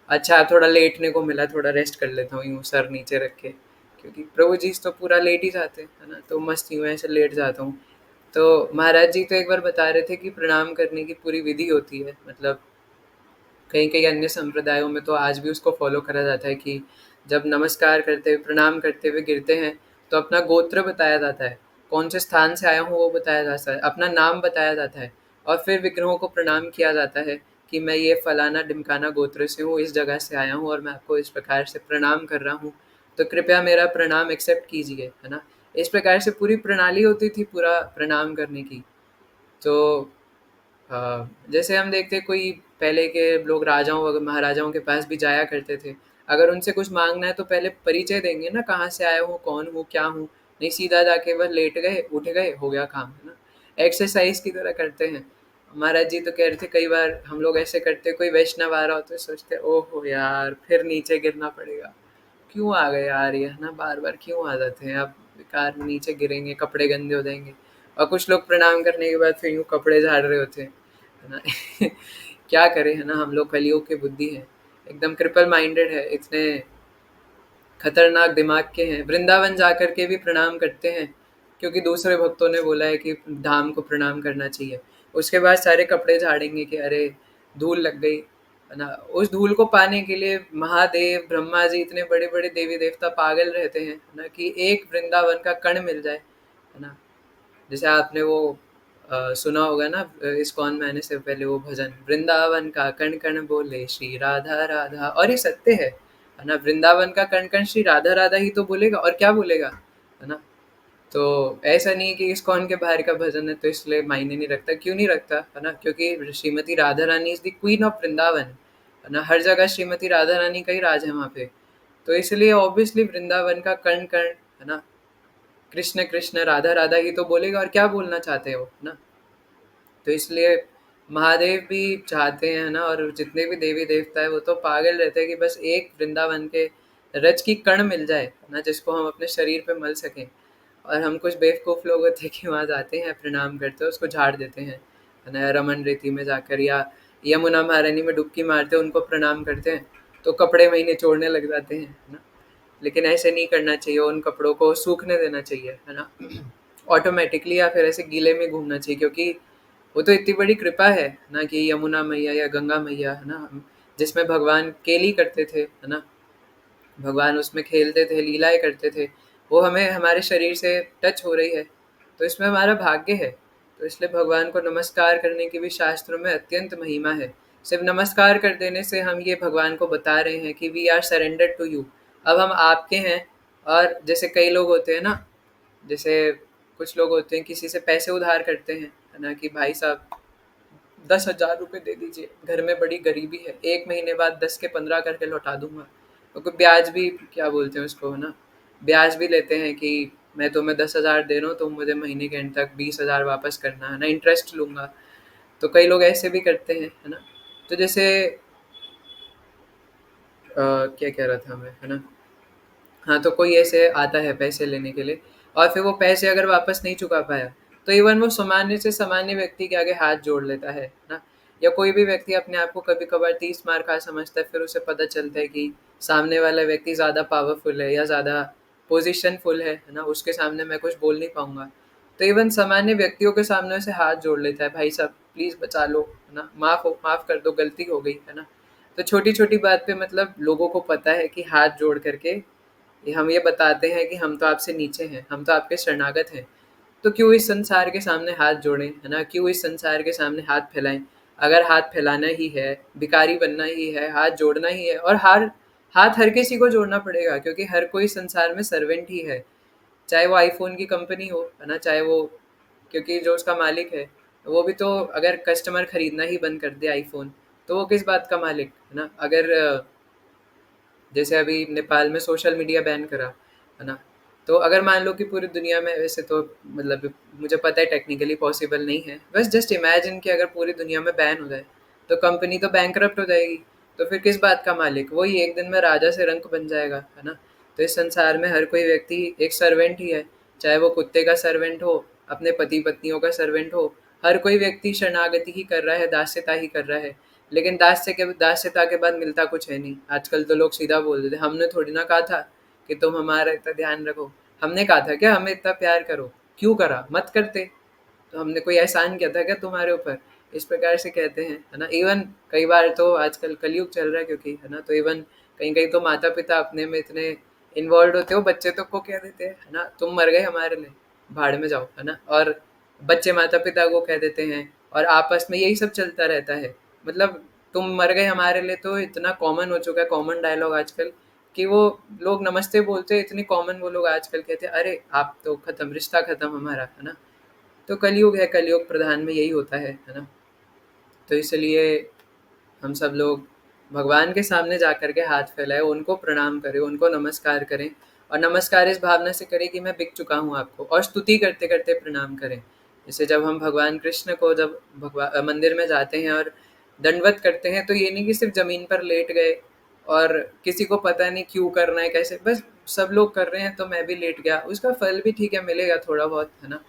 अच्छा थोड़ा लेटने को मिला, थोड़ा रेस्ट कर लेता हूँ यूँ सर नीचे रख के, क्योंकि प्रभु जी तो पूरा लेट ही जाते हैं, है ना? तो मस्त यूँ ऐसे लेट जाता हूँ। तो महाराज जी तो एक बार बता रहे थे कि प्रणाम करने की पूरी विधि होती है। मतलब कई कई अन्य संप्रदायों में तो आज भी उसको फॉलो करा जाता है कि जब नमस्कार करते हुए, प्रणाम करते हुए गिरते हैं तो अपना गोत्र बताया जाता है, कौन से स्थान से आया हूँ वो बताया जाता है, अपना नाम बताया जाता है, और फिर विग्रहों को प्रणाम किया जाता है कि मैं ये फलाना ढिमकाना गोत्र से हूँ, इस जगह से आया हूँ और मैं आपको इस प्रकार से प्रणाम कर रहा हूँ, तो कृपया मेरा प्रणाम एक्सेप्ट कीजिए, है ना? इस प्रकार से पूरी प्रणाली होती थी पूरा प्रणाम करने की। तो जैसे हम देखते कोई पहले के लोग राजाओं वगैरह महाराजाओं के पास भी जाया करते थे। अगर उनसे कुछ मांगना है तो पहले परिचय देंगे ना, कहाँ से आया हूँ, कौन हूँ, क्या हूँ। नहीं सीधा जाके बस लेट गए, उठ गए, हो गया काम, है ना। एक्सरसाइज की तरह करते हैं। महाराज जी तो कह रहे थे कई बार हम लोग ऐसे करते, कोई वैष्णव आ रहा हो तो सोचते ओहो यार फिर नीचे गिरना पड़ेगा, क्यों आ गए यार ये, है ना, बार बार क्यों आ जाते हैं, अब बेकार में नीचे गिरेंगे, कपड़े गंदे हो जाएंगे। और कुछ लोग प्रणाम करने के बाद फिर यूँ कपड़े झाड़ रहे होते हैं, है ना। क्या करें, है ना, हम लोग कलियुग की बुद्धि है, एकदम क्रिपल माइंडेड है, इतने खतरनाक दिमाग के हैं। वृंदावन जाकर के भी प्रणाम करते हैं क्योंकि दूसरे भक्तों ने बोला है कि धाम को प्रणाम करना चाहिए। उसके बाद सारे कपड़े झाड़ेंगे कि अरे धूल लग गई, है ना। उस धूल को पाने के लिए महादेव ब्रह्मा जी इतने बड़े बड़े देवी देवता पागल रहते हैं, है ना, कि एक वृंदावन का कण मिल जाए, है ना। जैसे आपने वो सुना होगा ना, इस्कॉन में आने से पहले वो भजन, वृंदावन का कण कण बोले श्री राधा राधा, और ये सत्य है ना। वृंदावन का कण कण श्री राधा राधा ही तो बोलेगा, और क्या बोलेगा, है ना। तो ऐसा नहीं कि इस्कॉन के बाहर का भजन है तो इसलिए मायने नहीं रखता, क्यों नहीं रखता, है ना, क्योंकि Shrimati Radha Rani is the queen of Vrindavan, है ना। हर जगह श्रीमती राधा रानी का ही राज है वहाँ पे। तो इसलिए ऑब्वियसली वृंदावन का कण कण, है ना, कृष्ण कृष्ण राधा राधा ही तो बोलेगा, और क्या बोलना चाहते हो, है ना। तो इसलिए महादेव भी चाहते हैं ना, और जितने भी देवी देवता है वो तो पागल रहते हैं कि बस एक वृंदावन के रज की कण मिल जाए ना, जिसको हम अपने शरीर पे मल सकें। और हम कुछ बेवकूफ़ लोग होते हैं कि वहाँ जाते हैं, प्रणाम करते हैं, उसको झाड़ देते हैं, है ना, रमन रेती में जाकर, या यमुना महारानी में डुबकी मारते हैं, उनको प्रणाम करते हैं, तो कपड़े वहीं निचोड़ने लग जाते हैं, है ना। लेकिन ऐसे नहीं करना चाहिए, उन कपड़ों को सूखने देना चाहिए, है ना, ऑटोमेटिकली, या फिर ऐसे गीले में घूमना चाहिए, क्योंकि वो तो इतनी बड़ी कृपा है ना कि यमुना मैया या गंगा मैया, है ना, जिसमें भगवान केली करते थे, है ना, भगवान उसमें खेलते थे, लीलाएं करते थे, वो हमें हमारे शरीर से टच हो रही है, तो इसमें हमारा भाग्य है। तो इसलिए भगवान को नमस्कार करने की भी शास्त्रों में अत्यंत महिमा है। सिर्फ नमस्कार कर देने से हम ये भगवान को बता रहे हैं कि we are surrender to you, अब हम आपके हैं। और जैसे कई लोग होते हैं ना, जैसे कुछ लोग होते हैं किसी से पैसे उधार करते हैं, है ना, कि भाई साहब 10,000 रुपये दे दीजिए, घर में बड़ी गरीबी है, 1 महीने बाद 10 के 15 करके लौटा दूंगा। तो कोई ब्याज भी, क्या बोलते हैं उसको, है ना, ब्याज भी लेते हैं कि मैं तुम्हें 10,000 दे रहा हूँ, तुम मुझे महीने के एंड तक 20,000 वापस करना, है ना, इंटरेस्ट लूंगा। तो कई लोग ऐसे भी करते हैं, है ना। तो जैसे क्या कह रहा था मैं, है ना, हाँ, तो कोई ऐसे आता है पैसे लेने के लिए, और फिर वो पैसे अगर वापस नहीं चुका पाया, तो इवन वो सामान्य से सामान्य व्यक्ति के आगे हाथ जोड़ लेता है ना। या कोई भी व्यक्ति अपने आप को कभी कभार 30 मार खा समझता है, फिर उसे पता चलता है कि सामने वाला व्यक्ति ज़्यादा पावरफुल है या ज़्यादा पोजिशनफुल है ना, उसके सामने मैं कुछ बोल नहीं पाऊंगा। तो इवन सामान्य व्यक्तियों के सामने उसे हाथ जोड़ लेता है, भाई साहब प्लीज़ बचा लो, है ना, माफ़ कर दो, गलती हो गई, है ना। तो छोटी छोटी बात पे मतलब लोगों को पता है कि हाथ जोड़ करके ये हम ये बताते हैं कि हम तो आपसे नीचे हैं, हम तो आपके शरणागत हैं। तो क्यों इस संसार के सामने हाथ जोड़ें, है ना, क्यों इस संसार के सामने हाथ फैलाएं। अगर हाथ फैलाना ही है, भिखारी बनना ही है, हाथ जोड़ना ही है, और हाथ हर किसी को जोड़ना पड़ेगा, क्योंकि हर कोई संसार में सर्वेंट ही है। चाहे वो आईफोन की कंपनी हो, है ना, चाहे वो, क्योंकि जो उसका मालिक है वो भी तो अगर कस्टमर खरीदना ही बंद कर दे आईफोन, तो वो किस बात का मालिक, है ना। अगर जैसे अभी नेपाल में सोशल मीडिया बैन करा, है ना, तो अगर मान लो कि पूरी दुनिया में, वैसे तो मतलब मुझे पता है टेक्निकली पॉसिबल नहीं है, बस जस्ट इमेजिन कि अगर पूरी दुनिया में बैन हो जाए, तो कंपनी तो बैंकरप्ट हो जाएगी। तो फिर किस बात का मालिक, वही एक दिन में राजा से रंक बन जाएगा, है ना। तो इस संसार में हर कोई व्यक्ति एक सर्वेंट ही है, चाहे वो कुत्ते का सर्वेंट हो, अपने पति पत्नियों का सर्वेंट हो, हर कोई व्यक्ति शरणागति ही कर रहा है, दास्यता ही कर रहा है। लेकिन दास्यता के बाद मिलता कुछ है नहीं। आजकल तो लोग सीधा बोल देते, हमने थोड़ी ना कहा था कि तुम हमारा इतना ध्यान रखो, हमने कहा था क्या हमें इतना प्यार करो, क्यों करा, मत करते। तो हमने कोई एहसान किया था क्या तुम्हारे ऊपर, इस प्रकार से कहते हैं, है ना। इवन कई बार तो आजकल कलयुग चल रहा है क्योंकि, है ना, तो इवन कहीं कहीं तो माता पिता अपने में इतने इन्वॉल्व होते हो, बच्चे तो को कह देते हैं, है ना, तुम मर गए हमारे लिए, भाड़ में जाओ, है ना। और बच्चे माता पिता को कह देते हैं, और आपस में यही सब चलता रहता है। मतलब तुम मर गए हमारे लिए तो इतना कॉमन हो चुका है, कॉमन डायलॉग आजकल, कि वो लोग नमस्ते बोलते हैं, इतनी कॉमन वो लोग आजकल कहते हैं, अरे आप तो खत्म, रिश्ता खत्म हमारा, है ना। तो कलयुग है, कलयुग प्रधान में यही होता है ना। तो इसलिए हम सब लोग भगवान के सामने जा कर के हाथ फैलाएं, उनको प्रणाम करें, उनको नमस्कार करें, और नमस्कार इस भावना से करें कि मैं बिक चुका हूँ आपको, और स्तुति करते करते प्रणाम करें। जैसे जब हम भगवान कृष्ण को जब मंदिर में जाते हैं और दंडवत करते हैं, तो ये नहीं कि सिर्फ जमीन पर लेट गए और किसी को पता नहीं क्यों करना है कैसे, बस सब लोग कर रहे हैं तो मैं भी लेट गया, उसका फल भी ठीक है मिलेगा थोड़ा बहुत, है ना।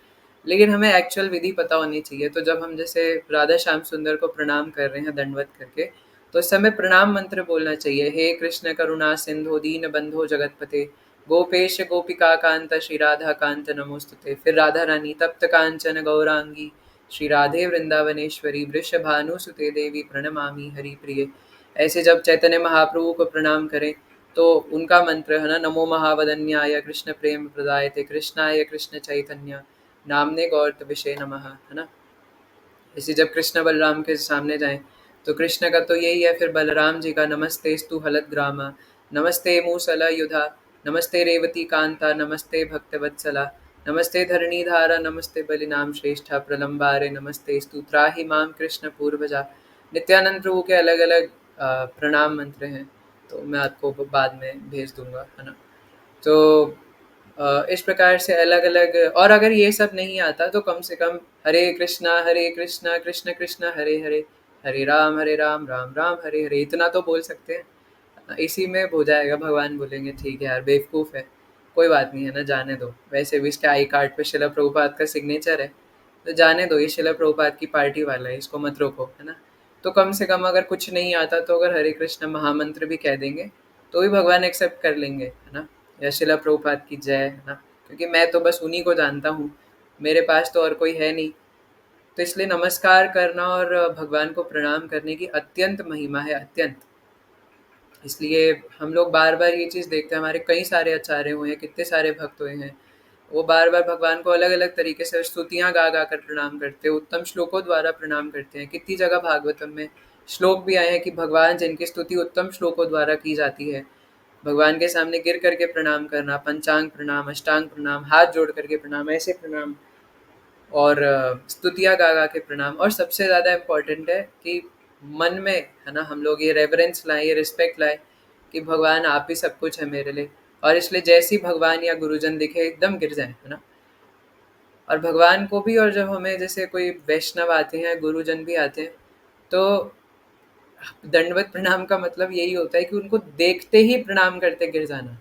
लेकिन हमें एक्चुअल विधि पता होनी चाहिए। तो जब हम जैसे राधा श्याम सुंदर को प्रणाम कर रहे हैं दंडवत करके, तो इस समय प्रणाम मंत्र बोलना चाहिए, हे कृष्ण करुणा सिंधु दीन बंधो जगतपते गोपेश गोपिका कांत श्री राधा कांत नमोस्तुते। फिर राधा रानी तप्त कांचन गौरांगी श्री राधे वृंदावनेश्वरी वृषभानुसुते देवी प्रणमामि हरि प्रिय। ऐसे जब चैतन्य महाप्रभु को प्रणाम करें तो उनका मंत्र है ना, नमो महावदन्याय कृष्ण प्रेम प्रदायते कृष्णाय कृष्ण चैतन्य नामने गौरत विषय नमः, है ना। इसी जब कृष्ण बलराम के सामने जाएं तो कृष्ण का तो यही है, फिर बलराम जी का नमस्तेस्तु हलद्रामा नमस्ते मूसला युधा नमस्ते रेवती कांता नमस्ते भक्तवत्सला नमस्ते धरणीधारा नमस्ते बलिनाम श्रेष्ठा प्रलंबारे नमस्ते स्तुत्राहि माम कृष्ण पूर्वजा। नित्यानंद प्रभु के अलग अलग प्रणाम मंत्र हैं, तो मैं आपको बाद में भेज दूंगा, है ना। तो इस प्रकार से अलग अलग, और अगर ये सब नहीं आता तो कम से कम हरे कृष्णा कृष्ण कृष्ण हरे हरे हरे राम राम राम हरे हरे, इतना तो बोल सकते हैं। इसी में हो जाएगा। भगवान बोलेंगे ठीक है यार बेवकूफ़ है, कोई बात नहीं, है ना, जाने दो। वैसे भी इसके आई कार्ड पे शिला प्रभुपाद का सिग्नेचर है, तो जाने दो, ये शिला प्रभुपाद की पार्टी वाला है, इसको मत रोको, है ना। तो कम से कम अगर कुछ नहीं आता तो अगर हरे कृष्ण महामंत्र भी कह देंगे तो भी भगवान एक्सेप्ट कर लेंगे, है ना। या शिला प्रभुपाद की जय, है ना। क्योंकि मैं तो बस उन्हीं को जानता हूँ, मेरे पास तो और कोई है नहीं। तो इसलिए नमस्कार करना और भगवान को प्रणाम करने की अत्यंत महिमा है, अत्यंत। इसलिए हम लोग बार बार ये चीज़ देखते हैं, हमारे कई सारे आचार्य हुए हैं, कितने सारे भक्त हुए हैं, वो बार बार भगवान को अलग अलग तरीके से स्तुतियाँ गा गा कर प्रणाम करते हैं, उत्तम श्लोकों द्वारा प्रणाम करते हैं। कितनी जगह भागवतम में श्लोक भी आए हैं कि भगवान जिनकी स्तुति उत्तम श्लोकों द्वारा की जाती है, भगवान के सामने गिर करके प्रणाम करना, पंचांग प्रणाम, अष्टांग प्रणाम, हाथ जोड़ करके प्रणाम, ऐसे प्रणाम, और स्तुतियाँ गा गा के प्रणाम। और सबसे ज़्यादा इम्पोर्टेंट है कि मन में, है ना, हम लोग ये रेवरेंस लाएं, ये रिस्पेक्ट लाएं कि भगवान आप ही सब कुछ है मेरे लिए, और इसलिए जैसी भगवान या गुरुजन दिखे एकदम गिर जाए, है ना। और भगवान को भी, और जब हमें जैसे कोई वैष्णव आते हैं, गुरुजन भी आते हैं, तो दंडवत प्रणाम का मतलब यही होता है कि उनको देखते ही प्रणाम करते गिर जाना।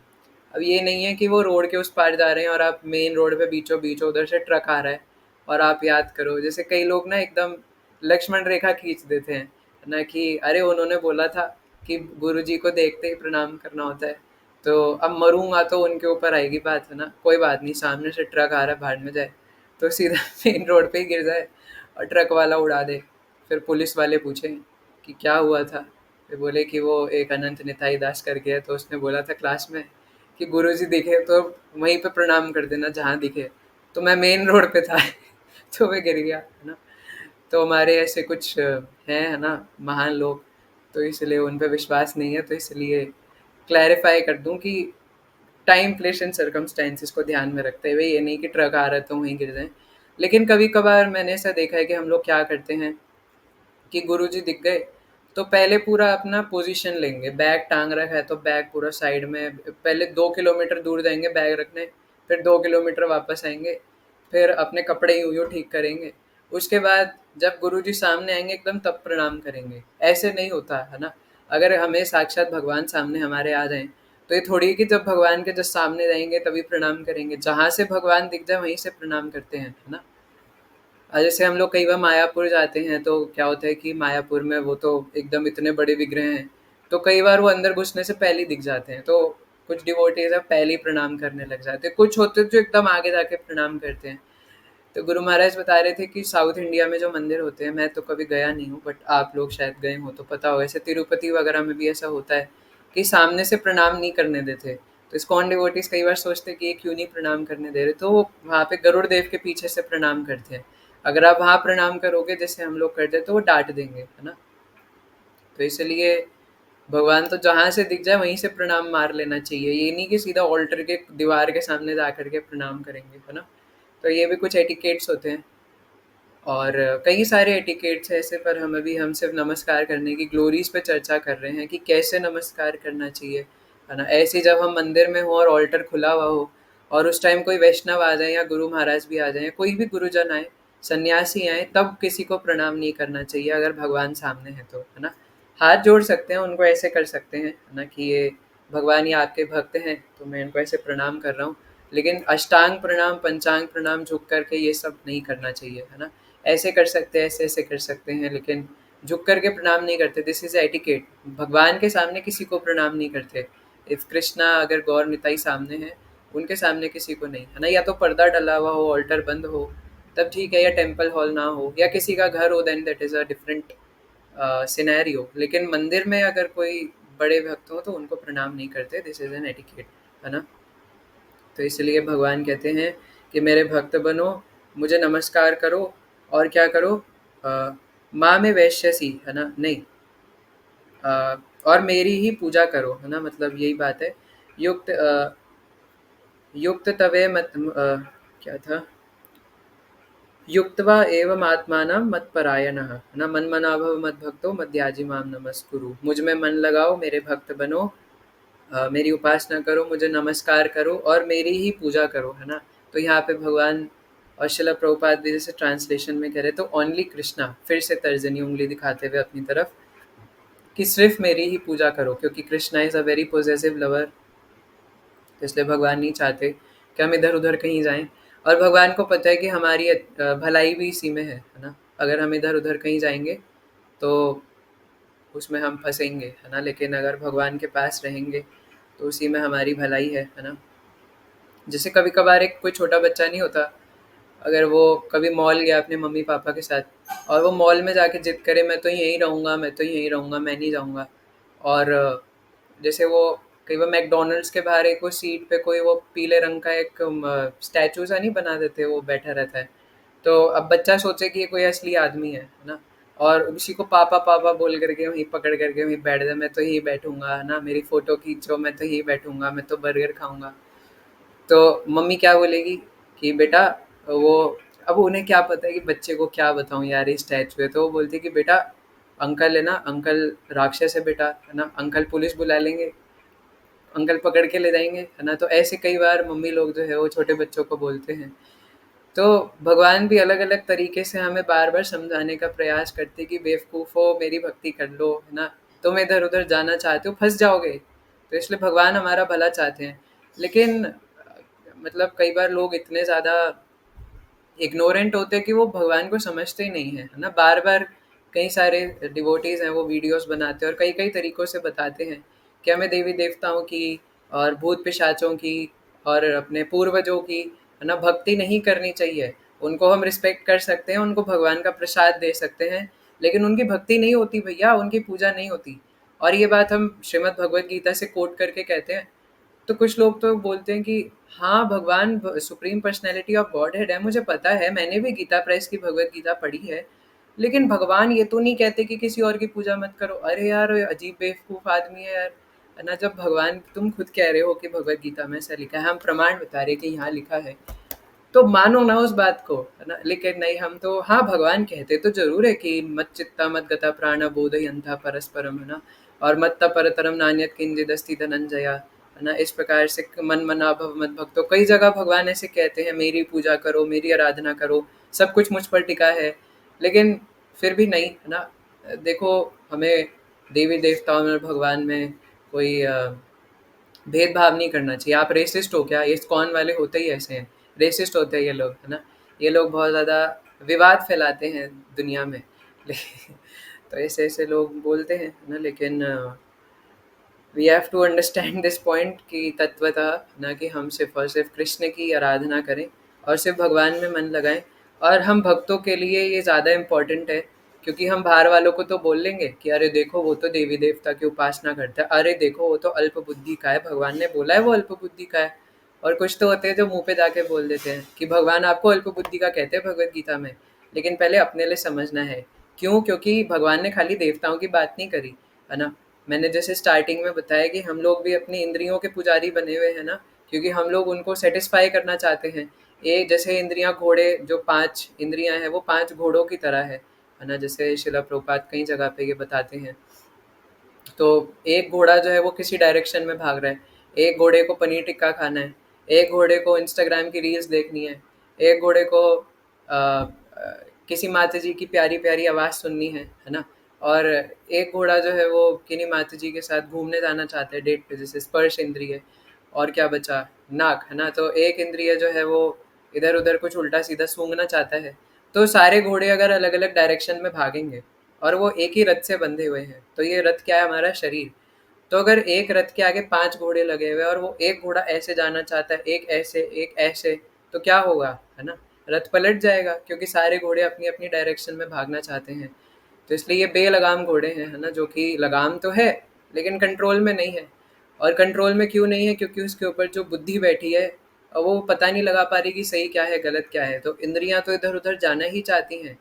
अब ये नहीं है कि वो रोड के उस पार जा रहे हैं और आप मेन रोड पे बीचों बीच हो, उधर से ट्रक आ रहा है और आप याद करो, जैसे कई लोग ना एकदम लक्ष्मण रेखा खींच देते हैं ना, कि अरे उन्होंने बोला था कि गुरु जी को देखते ही प्रणाम करना होता है, तो अब मरूंगा तो उनके ऊपर आएगी बात, है ना। कोई बात नहीं, सामने से ट्रक आ रहा है, भाड़ में जाए, तो सीधा मेन रोड पे ही गिर जाए और ट्रक वाला उड़ा दे। फिर पुलिस वाले पूछें कि क्या हुआ था, फिर बोले कि वो एक अनंत निताई दास करके है, तो उसने बोला था क्लास में कि गुरुजी दिखे तो वहीं पे प्रणाम कर देना जहाँ दिखे, तो मैं मेन रोड पे था तो मैं गिर गया, है ना। तो हमारे ऐसे कुछ हैं, है ना, महान लोग, तो इसलिए उन पे विश्वास नहीं है। तो इसलिए क्लैरिफाई कर दूं कि टाइम प्लेस एंड सर्कमस्टेंसेस को ध्यान में रखते हुए ये नहीं कि ट्रक आ रहा है तो वहीं गिर जाए। लेकिन कभी कभार मैंने ऐसा देखा है कि हम लोग क्या करते हैं कि गुरुजी दिख गए तो पहले पूरा अपना पोजीशन लेंगे, बैग टांग रखा है तो बैग पूरा साइड में, पहले 2 किलोमीटर दूर जाएंगे बैग रखने, फिर 2 किलोमीटर वापस आएंगे, फिर अपने कपड़े यूं यूं ठीक करेंगे, उसके बाद जब गुरुजी सामने आएंगे एकदम तब प्रणाम करेंगे। ऐसे नहीं होता, है ना। अगर हमें साक्षात भगवान सामने हमारे आ जाएं तो ये थोड़ी है कि जब भगवान के जब सामने जाएंगे तभी प्रणाम करेंगे, जहाँ से भगवान दिख जाए वहीं से प्रणाम करते हैं, है ना। जैसे हम लोग कई बार मायापुर जाते हैं तो क्या होता है कि मायापुर में वो तो एकदम इतने बड़े विग्रह हैं, तो कई बार वो अंदर घुसने से पहले ही दिख जाते हैं, तो कुछ डिवोटीज अब पहले ही प्रणाम करने लग जाते हैं, कुछ होते हैं जो एकदम आगे जाके प्रणाम करते हैं। तो गुरु महाराज बता रहे थे कि साउथ इंडिया में जो मंदिर होते हैं, मैं तो कभी गया नहीं हूँ बट आप लोग शायद गए हो तो पता होगा, ऐसे तिरुपति वगैरह में भी ऐसा होता है कि सामने से प्रणाम नहीं करने देते। तो इस्कॉन डिवोटीज कई बार सोचते हैं कि ये क्यों नहीं प्रणाम करने दे रहे, तो वो वहाँ पे गरुड़ देव के पीछे से प्रणाम करते हैं। अगर आप वहाँ प्रणाम करोगे जैसे हम लोग करते हैं तो वो डांट देंगे, है ना। तो इसलिए भगवान तो जहाँ से दिख जाए वहीं से प्रणाम मार लेना चाहिए, ये नहीं कि सीधा ऑल्टर के दीवार के सामने जा करके प्रणाम करेंगे, है ना। तो ये भी कुछ एटिकेट्स होते हैं। और कई सारे एटिकेट्स हैं ऐसे, पर हम सिर्फ नमस्कार करने की ग्लोरीज पे चर्चा कर रहे हैं कि कैसे नमस्कार करना चाहिए, है ना। ऐसे जब हम मंदिर में हो और ऑल्टर खुला हुआ हो और उस टाइम कोई वैष्णव आ जाए या गुरु महाराज भी आ जाए, कोई भी गुरुजन आए, सन्यासी आए, तब किसी को प्रणाम नहीं करना चाहिए अगर भगवान सामने है तो, है ना। हाथ जोड़ सकते हैं, उनको ऐसे कर सकते हैं, है ना, कि ये भगवान ये आपके भक्त हैं तो मैं इनको ऐसे प्रणाम कर रहा हूँ, लेकिन अष्टांग प्रणाम, पंचांग प्रणाम झुक करके ये सब नहीं करना चाहिए, है ना। ऐसे कर सकते हैं, ऐसे ऐसे कर सकते हैं, लेकिन झुक करके प्रणाम नहीं करते। This is etiquette. भगवान के सामने किसी को प्रणाम नहीं करते। इफ कृष्णा अगर गौर निताई सामने है, उनके सामने किसी को नहीं, है ना। या तो पर्दा डला हुआ हो, ऑल्टर बंद हो, तब ठीक है, या टेम्पल हॉल ना हो, या किसी का घर हो, then that is a different scenario. लेकिन मंदिर में अगर कोई बड़े भक्त हो तो उनको प्रणाम नहीं करते। दिस इज एन एटिकेट, है ना। तो इसलिए भगवान कहते हैं कि मेरे भक्त बनो, मुझे नमस्कार करो, और क्या करो, माँ में वैश्यसी, है ना, नहीं, और मेरी ही पूजा करो, है ना। मतलब यही बात है। युक्त युक्त तवे मत क्या था, युक्त्वा एवं आत्मानं मत्परायणः, है ना। मन मना भव मद भक्तो मद्याजी माम नमस्कुरु। मुझ में मन लगाओ, मेरे भक्त बनो, मेरी उपासना करो, मुझे नमस्कार करो और मेरी ही पूजा करो, है ना। तो यहाँ पे भगवान और शिला प्रभुपाद भी जैसे ट्रांसलेशन में कह रहे, तो ओनली कृष्णा, फिर से तर्जनी उंगली दिखाते हुए अपनी तरफ, कि सिर्फ मेरी ही पूजा करो, क्योंकि Krishna is a very possessive lover. तो इसलिए भगवान नहीं चाहते कि हम इधर उधर कहीं जाएं, और भगवान को पता है कि हमारी भलाई भी इसी में है ना। अगर हम इधर उधर कहीं जाएंगे तो उसमें हम फंसेंगे, है ना। लेकिन अगर भगवान के पास रहेंगे तो उसी में हमारी भलाई है ना। जैसे कभी कभार एक कोई छोटा बच्चा नहीं होता, अगर वो कभी मॉल गया अपने मम्मी पापा के साथ, और वो मॉल में जाके जिद करे मैं तो यहीं रहूँगा, मैं तो यहीं रहूँगा, मैं नहीं जाऊँगा, और जैसे वो कई बार मैकडॉनल्ड्स के बाहर एक वो सीट पे कोई वो पीले रंग का एक स्टैचू सा नहीं बना देते, वो बैठा रहता है। तो अब बच्चा सोचे कि ये कोई असली आदमी है ना, और उसी को पापा पापा बोल करके वहीं पकड़ करके वहीं बैठ जाए, मैं तो यहीं बैठूंगा, है ना, मेरी फोटो खींचो, मैं तो यहीं बैठूंगा, मैं तो बर्गर खाऊंगा। तो मम्मी क्या बोलेगी कि बेटा वो, अब उन्हें क्या पता है कि बच्चे को क्या बताऊं यार इस स्टैचू है, तो वो बोलती है कि बेटा अंकल है ना, अंकल राक्षस है बेटा, है ना, अंकल पुलिस बुला लेंगे, अंकल पकड़ के ले जाएंगे, है ना। तो ऐसे कई बार मम्मी लोग जो है वो छोटे बच्चों को बोलते हैं। तो भगवान भी अलग अलग तरीके से हमें बार बार समझाने का प्रयास करते कि बेवकूफ़ हो, मेरी भक्ति कर लो, है ना, तुम इधर उधर जाना चाहते हो फंस जाओगे। तो इसलिए भगवान हमारा भला चाहते हैं, लेकिन मतलब कई बार लोग इतने ज़्यादा इग्नोरेंट होते हैं कि वो भगवान को समझते ही नहीं है ना। बार बार कई सारे डिवोटीज हैं वो वीडियोस बनाते हैं और कई कई तरीक़ों से बताते हैं कि हमें देवी देवताओं की और भूत पिशाचों की और अपने पूर्वजों की, है ना, भक्ति नहीं करनी चाहिए। उनको हम रिस्पेक्ट कर सकते हैं, उनको भगवान का प्रसाद दे सकते हैं, लेकिन उनकी भक्ति नहीं होती भैया, उनकी पूजा नहीं होती। और ये बात हम श्रीमद् भगवद गीता से कोट करके कहते हैं। तो कुछ लोग तो बोलते हैं कि हाँ भगवान supreme personality of God head है, मुझे पता है, मैंने भी गीता प्रेस की भगवत गीता पढ़ी है, लेकिन भगवान ये तो नहीं कहते कि किसी और की पूजा मत करो। अरे यार अजीब बेवकूफ़ आदमी है यार, है ना। जब भगवान तुम खुद कह रहे हो कि भगवत गीता में ऐसा लिखा है, हम प्रमाण बता रहे कि यहाँ लिखा है, तो मानो ना उस बात को, है ना। लेकिन नहीं, हम तो हाँ भगवान कहते तो जरूर है कि मत चित्ता मत गता प्राण बोधयंता परस्परम, है ना, और मत्त परतरम नान्यत किंचिद अस्ति धनंजया, है ना। इस प्रकार से मन मना भव मत भक्तो, कई जगह भगवान ऐसे कहते हैं मेरी पूजा करो, मेरी आराधना करो, सब कुछ मुझ पर टिका है। लेकिन फिर भी नहीं, है ना। देखो, हमें देवी देवताओं में और भगवान में कोई भेदभाव नहीं करना चाहिए। आप रेसिस्ट हो क्या, ये इस्कॉन वाले होते ही ऐसे हैं, रेसिस्ट होते हैं ये लोग, है ना। ये लोग बहुत ज़्यादा विवाद फैलाते हैं दुनिया में। तो ऐसे ऐसे लोग बोलते हैं, है ना। लेकिन we have to understand this point कि तत्वतः ना, कि हम सिर्फ और सिर्फ कृष्ण की आराधना करें और सिर्फ भगवान में मन लगाएं। और हम भक्तों के लिए ये ज़्यादा इम्पोर्टेंट है, क्योंकि हम बाहर वालों को तो बोल लेंगे कि अरे देखो वो तो देवी देवता की उपासना करता है, अरे देखो वो तो अल्प बुद्धि का है, भगवान ने बोला है वो अल्प बुद्धि का है। और कुछ तो होते हैं जो मुंह पे जाके बोल देते हैं कि भगवान आपको अल्प बुद्धि का कहते हैं भगवत गीता में, लेकिन पहले अपने लिए समझना है। क्यों? क्योंकि भगवान ने खाली देवताओं की बात नहीं करी, है ना। मैंने जैसे स्टार्टिंग में बताया कि हम लोग भी अपनी इंद्रियों के पुजारी बने हुए हैं ना, क्योंकि हम लोग उनको सेटिस्फाई करना चाहते हैं। ये जैसे इंद्रियां घोड़े, जो 5 इंद्रियां हैं वो 5 घोड़ों की तरह है ना? जैसे शिला प्रभुपाद कई जगह पे ये बताते हैं। तो एक घोड़ा जो है वो किसी डायरेक्शन में भाग रहा है, एक घोड़े को पनीर टिक्का खाना है, एक घोड़े को इंस्टाग्राम की रील्स देखनी है, एक घोड़े को किसी माता जी की प्यारी प्यारी आवाज़ सुननी है ना? और एक घोड़ा जो है वो किन्हीं माता जी के साथ घूमने जाना चाहता है डेट पे, जैसे स्पर्श इंद्रिय। और क्या बचा? नाक, है ना? तो एक इंद्रिय जो है वो इधर उधर कुछ उल्टा सीधा सूंघना चाहता है। तो सारे घोड़े अगर अलग अलग डायरेक्शन में भागेंगे और वो एक ही रथ से बंधे हुए हैं, तो ये रथ क्या है? हमारा शरीर। तो अगर एक रथ के आगे 5 घोड़े लगे हुए हैं और वो एक घोड़ा ऐसे जाना चाहता है, एक ऐसे, तो क्या होगा? है ना? रथ पलट जाएगा, क्योंकि सारे घोड़े अपनी अपनी डायरेक्शन में भागना चाहते हैं। तो इसलिए ये बेलगाम घोड़े हैं, है ना? जो कि लगाम तो है लेकिन कंट्रोल में नहीं है। और कंट्रोल में क्यों नहीं है? क्योंकि उसके ऊपर जो बुद्धि बैठी है, वो पता नहीं लगा पा रही कि सही क्या है गलत क्या है। तो इंद्रियां तो इधर उधर जाना ही चाहती हैं,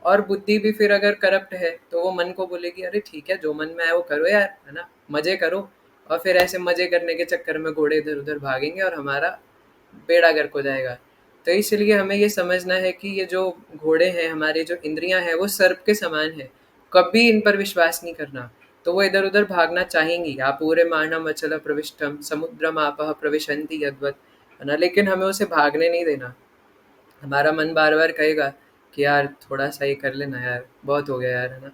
और बुद्धि भी फिर अगर करप्ट है तो वो मन को बोलेगी अरे ठीक है, जो मन में आए वो करो यार, है ना? मजे करो। और फिर ऐसे मजे करने के चक्कर में घोड़े इधर उधर भागेंगे और हमारा बेड़ा गर्क हो जाएगा। तो इसलिए हमें ये समझना है कि ये जो घोड़े हैं, हमारे जो इंद्रियां हैं, वो सर्प के समान है। कभी इन पर विश्वास नहीं करना। तो वो इधर उधर भागना चाहेंगी, आप पूरे मानम अचल प्रविष्टम समुद्रम आपह प्रविशंति यद्वत, है ना? लेकिन हमें उसे भागने नहीं देना। हमारा मन बार बार कहेगा कि यार थोड़ा सा ये कर लेना यार, बहुत हो गया यार, है ना?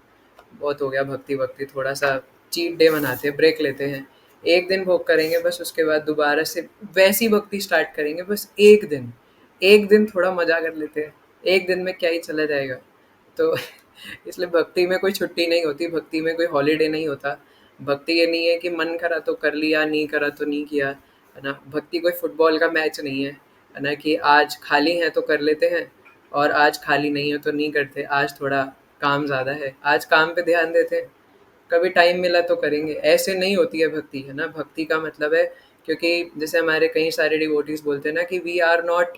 बहुत हो गया भक्ति भक्ति, थोड़ा सा चीट डे मनाते हैं, ब्रेक लेते हैं। एक दिन भोग करेंगे बस, उसके बाद दोबारा से वैसी भक्ति स्टार्ट करेंगे। बस एक दिन, एक दिन थोड़ा मजा कर लेते हैं, एक दिन में क्या ही चला जाएगा। तो इसलिए भक्ति में कोई छुट्टी नहीं होती, भक्ति में कोई हॉलीडे नहीं होता। भक्ति ये नहीं है कि मन करा तो कर लिया, नहीं करा तो नहीं किया, है ना? भक्ति कोई फुटबॉल का मैच नहीं है ना? कि आज खाली हैं तो कर लेते हैं, और आज खाली नहीं हो तो नहीं करते, आज थोड़ा काम ज़्यादा है, आज काम पे ध्यान देते हैं, कभी टाइम मिला तो करेंगे। ऐसे नहीं होती है भक्ति, है ना? भक्ति का मतलब है, क्योंकि जैसे हमारे कई सारे डिवोटीज बोलते हैं ना कि we are not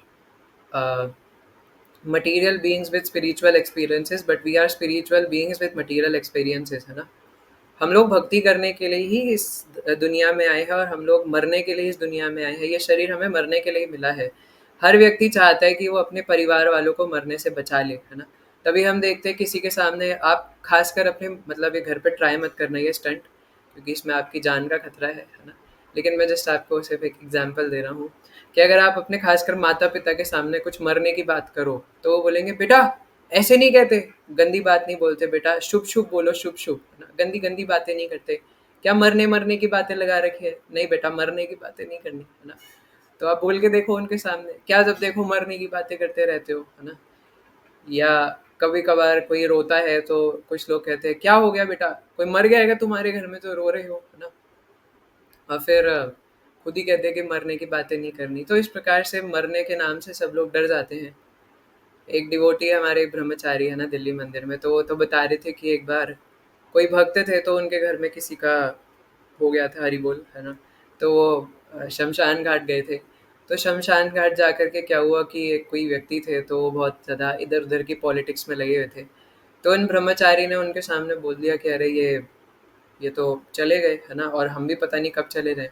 material beings with spiritual experiences, but we are spiritual beings with material experiences, है ना? हम लोग भक्ति करने के लिए ही इस दुनिया में आए हैं, और हम लोग मरने के लिए इस दुनिया में आए हैं। ये शरीर हमें मरने के लिए मिला है। हर व्यक्ति चाहता है कि वो अपने परिवार वालों को मरने से बचा ले, है ना? तभी हम देखते हैं किसी के सामने, आप खासकर अपने मतलब ये घर पे ट्राई मत करना ये स्टंट, क्योंकि इसमें आपकी जान का खतरा है ना? लेकिन मैं जस्ट आपको सिर्फ एक एग्जांपल दे रहा हूँ कि अगर आप अपने खासकर माता पिता के सामने कुछ मरने की बात करो, तो वो बोलेंगे बेटा ऐसे नहीं कहते, गंदी बात नहीं बोलते बेटा, शुभ शुभ बोलो, शुभ शुभ, है ना? गंदी गंदी बातें नहीं करते। क्या मरने मरने की बातें लगा रखी है? नहीं बेटा, मरने की बातें नहीं करनी, है ना? तो आप बोल के देखो उनके सामने, क्या जब देखो मरने की बातें करते रहते हो, है ना? या कभी कभार कोई रोता है तो कुछ लोग कहते हैं क्या हो गया बेटा, कोई मर गया है क्या तुम्हारे घर में तो रो रहे हो, है ना? और फिर खुद ही कहते हैं कि मरने की बातें नहीं करनी। तो इस प्रकार से मरने के नाम से सब लोग डर जाते हैं। एक डिवोटी है हमारे, एक ब्रह्मचारी है ना दिल्ली मंदिर में, तो वो तो बता रहे थे कि एक बार कोई भक्त थे तो उनके घर में किसी का हो गया था, हरि बोल, है ना? तो वो शमशान घाट गए थे। तो शमशान घाट जा कर के क्या हुआ कि एक कोई व्यक्ति थे, तो वो बहुत ज़्यादा इधर उधर की पॉलिटिक्स में लगे हुए थे। तो इन ब्रह्मचारी ने उनके सामने बोल दिया कि अरे ये तो चले गए, है ना? और हम भी पता नहीं कब चले गए।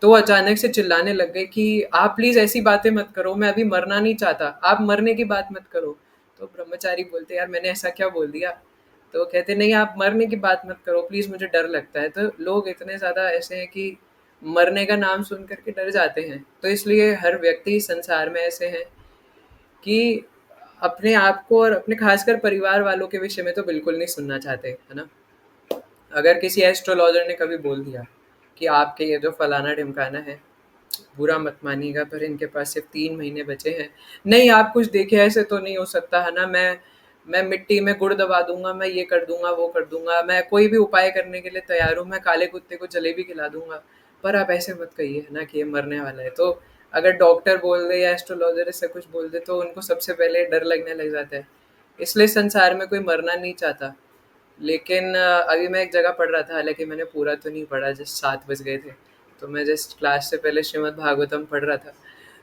तो वो अचानक से चिल्लाने लग गए कि आप प्लीज ऐसी बातें मत करो, मैं अभी मरना नहीं चाहता, आप मरने की बात मत करो। तो ब्रह्मचारी बोलते यार मैंने ऐसा क्या बोल दिया? तो वो कहते नहीं, आप मरने की बात मत करो प्लीज, मुझे डर लगता है। तो लोग इतने ज्यादा ऐसे हैं कि मरने का नाम सुन करके डर जाते हैं। तो इसलिए हर व्यक्ति संसार में ऐसे हैं कि अपने आप को और अपने खासकर परिवार वालों के विषय में तो बिल्कुल नहीं सुनना चाहते, है ना? अगर किसी एस्ट्रोलॉजर ने कभी बोल दिया कि आपके ये जो फलाना ढिमकाना है, बुरा मत मानिएगा पर इनके पास सिर्फ 3 महीने बचे हैं, नहीं आप कुछ देखे ऐसे तो नहीं हो सकता, है ना? मैं मिट्टी में गुड़ दबा दूंगा, मैं ये कर दूंगा वो कर दूंगा, मैं कोई भी उपाय करने के लिए तैयार हूँ, मैं काले कुत्ते को जलेबी खिला दूंगा, पर आप ऐसे मत कहिए, है ना, कि ये मरने वाला है। तो अगर डॉक्टर बोल दे या एस्ट्रोलॉजर ऐसा कुछ बोल दे तो उनको सबसे पहले डर लगने लग जाता है। इसलिए संसार में कोई मरना नहीं चाहता। लेकिन अभी मैं एक जगह पढ़ रहा था, हालाँकि मैंने पूरा तो नहीं पढ़ा, जस्ट 7 बज गए थे। तो मैं जस्ट क्लास से पहले श्रीमद् भागवतम पढ़ रहा था।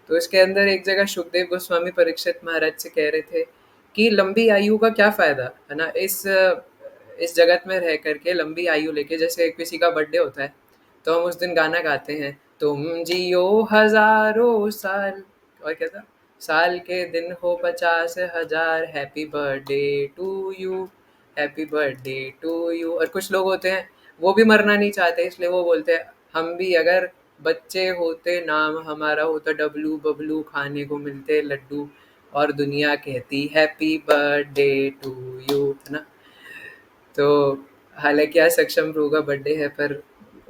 तो इसके अंदर एक जगह सुखदेव गोस्वामी परीक्षित महाराज से कह रहे थे कि लंबी आयु का क्या फ़ायदा, है ना? इस जगत में रह कर के लंबी आयु लेके, जैसे किसी का बर्थडे होता है, तो हम उस दिन गाना गाते हैं, तुम जियो हज़ारों साल, और क्या था? साल के दिन हो 50,000, happy birthday to you, happy birthday to you. और कुछ लोग होते हैं वो भी मरना नहीं चाहते, इसलिए वो बोलते हैं हम भी अगर बच्चे होते, नाम हमारा होता डब्लू बबलू, खाने को मिलते लड्डू, और दुनिया कहती हैप्पी बर्थडे टू यू, है ना। तो हालांकि आज सक्षम प्रभु का बर्थडे है, पर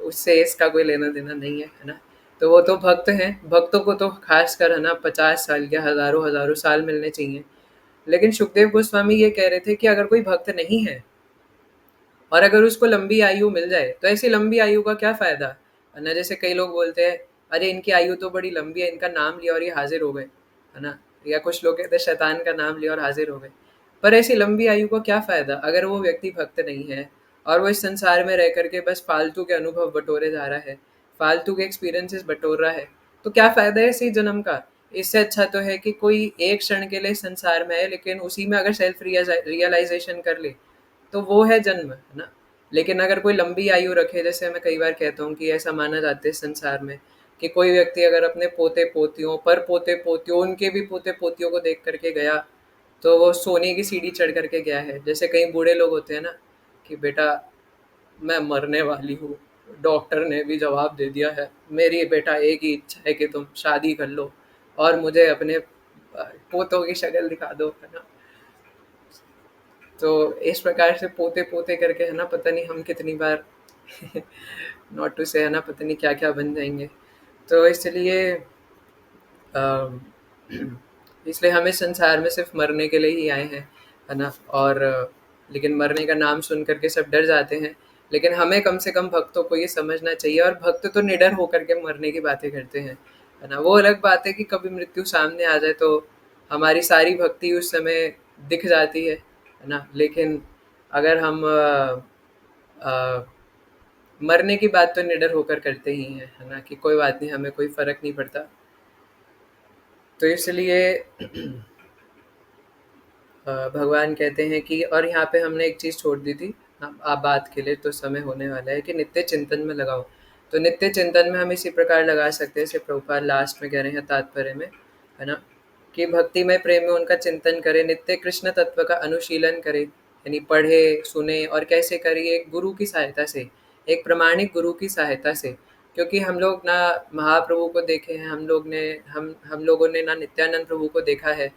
उससे इसका कोई लेना देना नहीं है ना। तो वो तो भक्त हैं, भक्तों को तो खास कर है ना 50 साल के हजारों हजारों साल मिलने चाहिए। लेकिन सुखदेव गोस्वामी ये कह रहे थे कि अगर कोई भक्त नहीं है और अगर उसको लंबी आयु मिल जाए तो ऐसी लंबी आयु का क्या फायदा, है ना। जैसे कई लोग बोलते हैं अरे इनकी आयु तो बड़ी लंबी है, इनका नाम लिया और ये हाजिर हो गए, है ना। या कुछ लोग कहते हैं शैतान का नाम लिया और हाजिर हो गए। पर ऐसी लंबी आयु का क्या फायदा अगर वो व्यक्ति भक्त नहीं है और वो इस संसार में रह करके बस फालतू के अनुभव बटोरे जा रहा है, फालतू के एक्सपीरियंसेस बटोर रहा है। तो क्या फायदा है इसी जन्म का। इससे अच्छा तो है कि कोई एक क्षण के लिए इस संसार में है, लेकिन उसी में अगर सेल्फ रियलाइजेशन कर ले तो वो है जन्म, है ना। लेकिन अगर कोई लंबी आयु रखे, जैसे मैं कई बार कहता हूँ कि ऐसा माना जाता है संसार में कि कोई व्यक्ति अगर अपने पोते पोतियों पर पोते पोतियों उनके भी पोते पोतियों को देख करके गया, तो वो सोने की सीढ़ी चढ़ करके गया है। जैसे कई बूढ़े लोग होते हैं ना कि बेटा मैं मरने वाली हूँ, डॉक्टर ने भी जवाब दे दिया है, मेरी बेटा एक ही इच्छा है कि तुम शादी कर लो और मुझे अपने पोतों की शक्ल दिखा दो, है ना। तो इस प्रकार से पोते पोते करके है ना पता नहीं हम कितनी बार नॉट टू से है ना पता नहीं क्या क्या बन जाएंगे। तो इसलिए अम, इसलिए हमें संसार में सिर्फ मरने के लिए ही आए हैं, है ना। और लेकिन मरने का नाम सुन करके सब डर जाते हैं। लेकिन हमें कम से कम भक्तों को ये समझना चाहिए, और भक्त तो निडर होकर के मरने की बातें करते हैं, है ना। वो अलग बात है कि कभी मृत्यु सामने आ जाए तो हमारी सारी भक्ति उस समय दिख जाती है ना। लेकिन अगर हम अ, मरने की बात तो निडर होकर करते ही हैं, है ना, कि कोई बात नहीं, हमें कोई फर्क नहीं पड़ता। तो इसलिए भगवान कहते हैं कि, और यहाँ पे हमने एक चीज़ छोड़ दी थी, आप बात के लिए तो समय होने वाला है, कि नित्य चिंतन में लगाओ। तो नित्य चिंतन में हम इसी प्रकार लगा सकते हैं, जैसे प्रभुपाद लास्ट में कह रहे हैं तात्पर्य में, है ना, कि भक्ति में प्रेम में उनका चिंतन करे, नित्य कृष्ण तत्व का अनुशीलन करे, यानी पढ़े सुने, और कैसे करिए, एक गुरु की सहायता से, एक प्रमाणिक गुरु की सहायता से। क्योंकि हम लोग ना महाप्रभु को देखे हैं, हम लोगों ने ना नित्यानंद प्रभु को देखा है।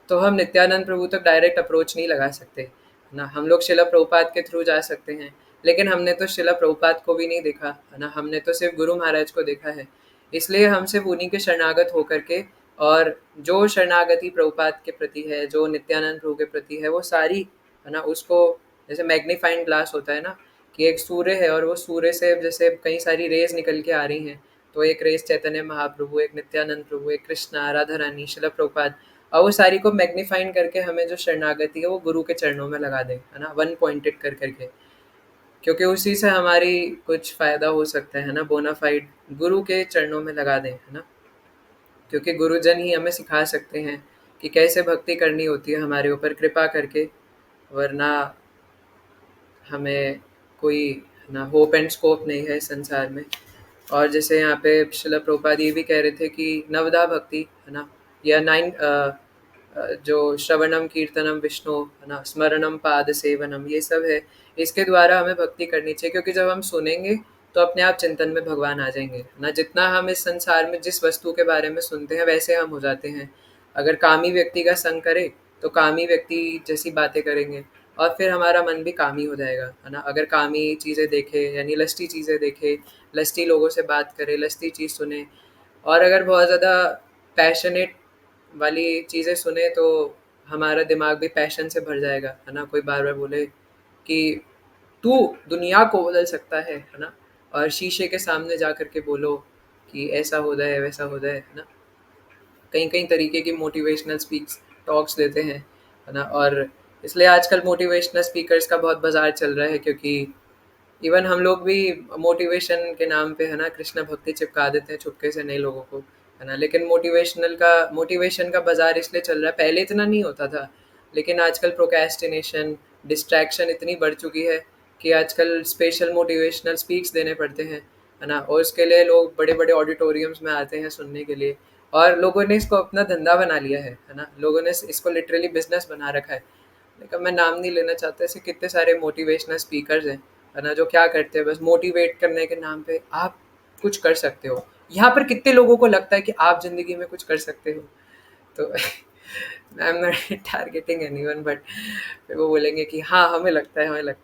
तो हम नित्यानंद प्रभु तक डायरेक्ट अप्रोच नहीं लगा सकते ना। हम लोग शिला प्रभुपाद के थ्रू जा सकते हैं, लेकिन हमने तो शिला प्रभुपाद को भी नहीं देखा, है ना। हमने तो सिर्फ गुरु महाराज को देखा है। इसलिए हम सिर्फ उन्हीं के शरणागत होकर के, और जो शरणागति प्रभुपाद के प्रति है, जो नित्यानंद प्रभु के प्रति है, वो सारी, है ना, उसको जैसे मैग्नीफाइंग ग्लास होता है ना, कि एक सूर्य है और वो सूर्य से जैसे कई सारी रेज निकल के आ रही हैं। तो एक रेस चैतन्य महाप्रभु, एक नित्यानंद प्रभु, एक कृष्णा, राधा रानी, शिला प्रभुपाद, और वो सारी को मैग्नीफाइंग करके हमें जो शरणागति है वो गुरु के चरणों में लगा दें, है ना, वन पॉइंटेड कर करके। क्योंकि उसी से हमारी कुछ फ़ायदा हो सकता है ना, बोनाफाइड गुरु के चरणों में लगा दें, है ना। क्योंकि गुरुजन ही हमें सिखा सकते हैं कि कैसे भक्ति करनी होती है हमारे ऊपर कृपा करके, वरना हमें कोई ना होप एंड स्कोप नहीं है इस संसार में। और जैसे यहाँ पे शिला प्रभुपाद ये भी कह रहे थे कि नवदा भक्ति, है ना, या जो श्रवणम कीर्तनम विष्णु, है ना, स्मरणम पाद सेवनम, ये सब है, इसके द्वारा हमें भक्ति करनी चाहिए। क्योंकि जब हम सुनेंगे तो अपने आप चिंतन में भगवान आ जाएंगे, है ना। जितना हम इस संसार में जिस वस्तु के बारे में सुनते हैं वैसे हम हो जाते हैं। अगर कामी व्यक्ति का संग करे तो कामी व्यक्ति जैसी बातें करेंगे, और फिर हमारा मन भी कामी हो जाएगा, है ना। अगर कामी चीज़ें देखे, यानी लस्टी चीज़ें देखे, लस्टी लोगों से बात करे, लस्टी चीज़ सुने, और अगर बहुत ज़्यादा पैशनेट वाली चीज़ें सुने तो हमारा दिमाग भी पैशन से भर जाएगा, है ना। कोई बार बार बोले कि तू दुनिया को बदल सकता है ना, और शीशे के सामने जा कर के बोलो कि ऐसा हो जाए वैसा हो जाए, है ना। कई कई तरीके की मोटिवेशनल स्पीक्स टॉक्स देते हैं, है ना। और इसलिए आजकल मोटिवेशनल स्पीकर्स का बहुत बाजार चल रहा है, क्योंकि इवन हम लोग भी मोटिवेशन के नाम पे, है ना, कृष्ण भक्ति चिपका देते हैं चुपके से नए लोगों को, है ना। लेकिन मोटिवेशन का बाजार इसलिए चल रहा है, पहले इतना नहीं होता था, लेकिन आजकल प्रोक्रेस्टिनेशन, डिस्ट्रैक्शन इतनी बढ़ चुकी है कि आजकल स्पेशल मोटिवेशनल स्पीक्स देने पड़ते हैं, है ना। और उसके लिए लोग बड़े बड़े ऑडिटोरियम्स में आते हैं सुनने के लिए। और लोगों ने इसको अपना धंधा बना लिया है ना? लोगों ने इसको लिटरली बिज़नेस बना रखा है। लेकिन मैं नाम नहीं लेना चाहता, ऐसे कितने सारे मोटिवेशनल स्पीकर्स हैं, है ना? जो क्या करते हैं, बस मोटिवेट करने के नाम पे आप कुछ कर सकते हो। यहाँ पर कितने लोगों को लगता है कि आप ज़िंदगी में कुछ कर सकते हो? तो I am not targeting anyone, but फिर वो बोलेंगे कि हाँ, हमें लगता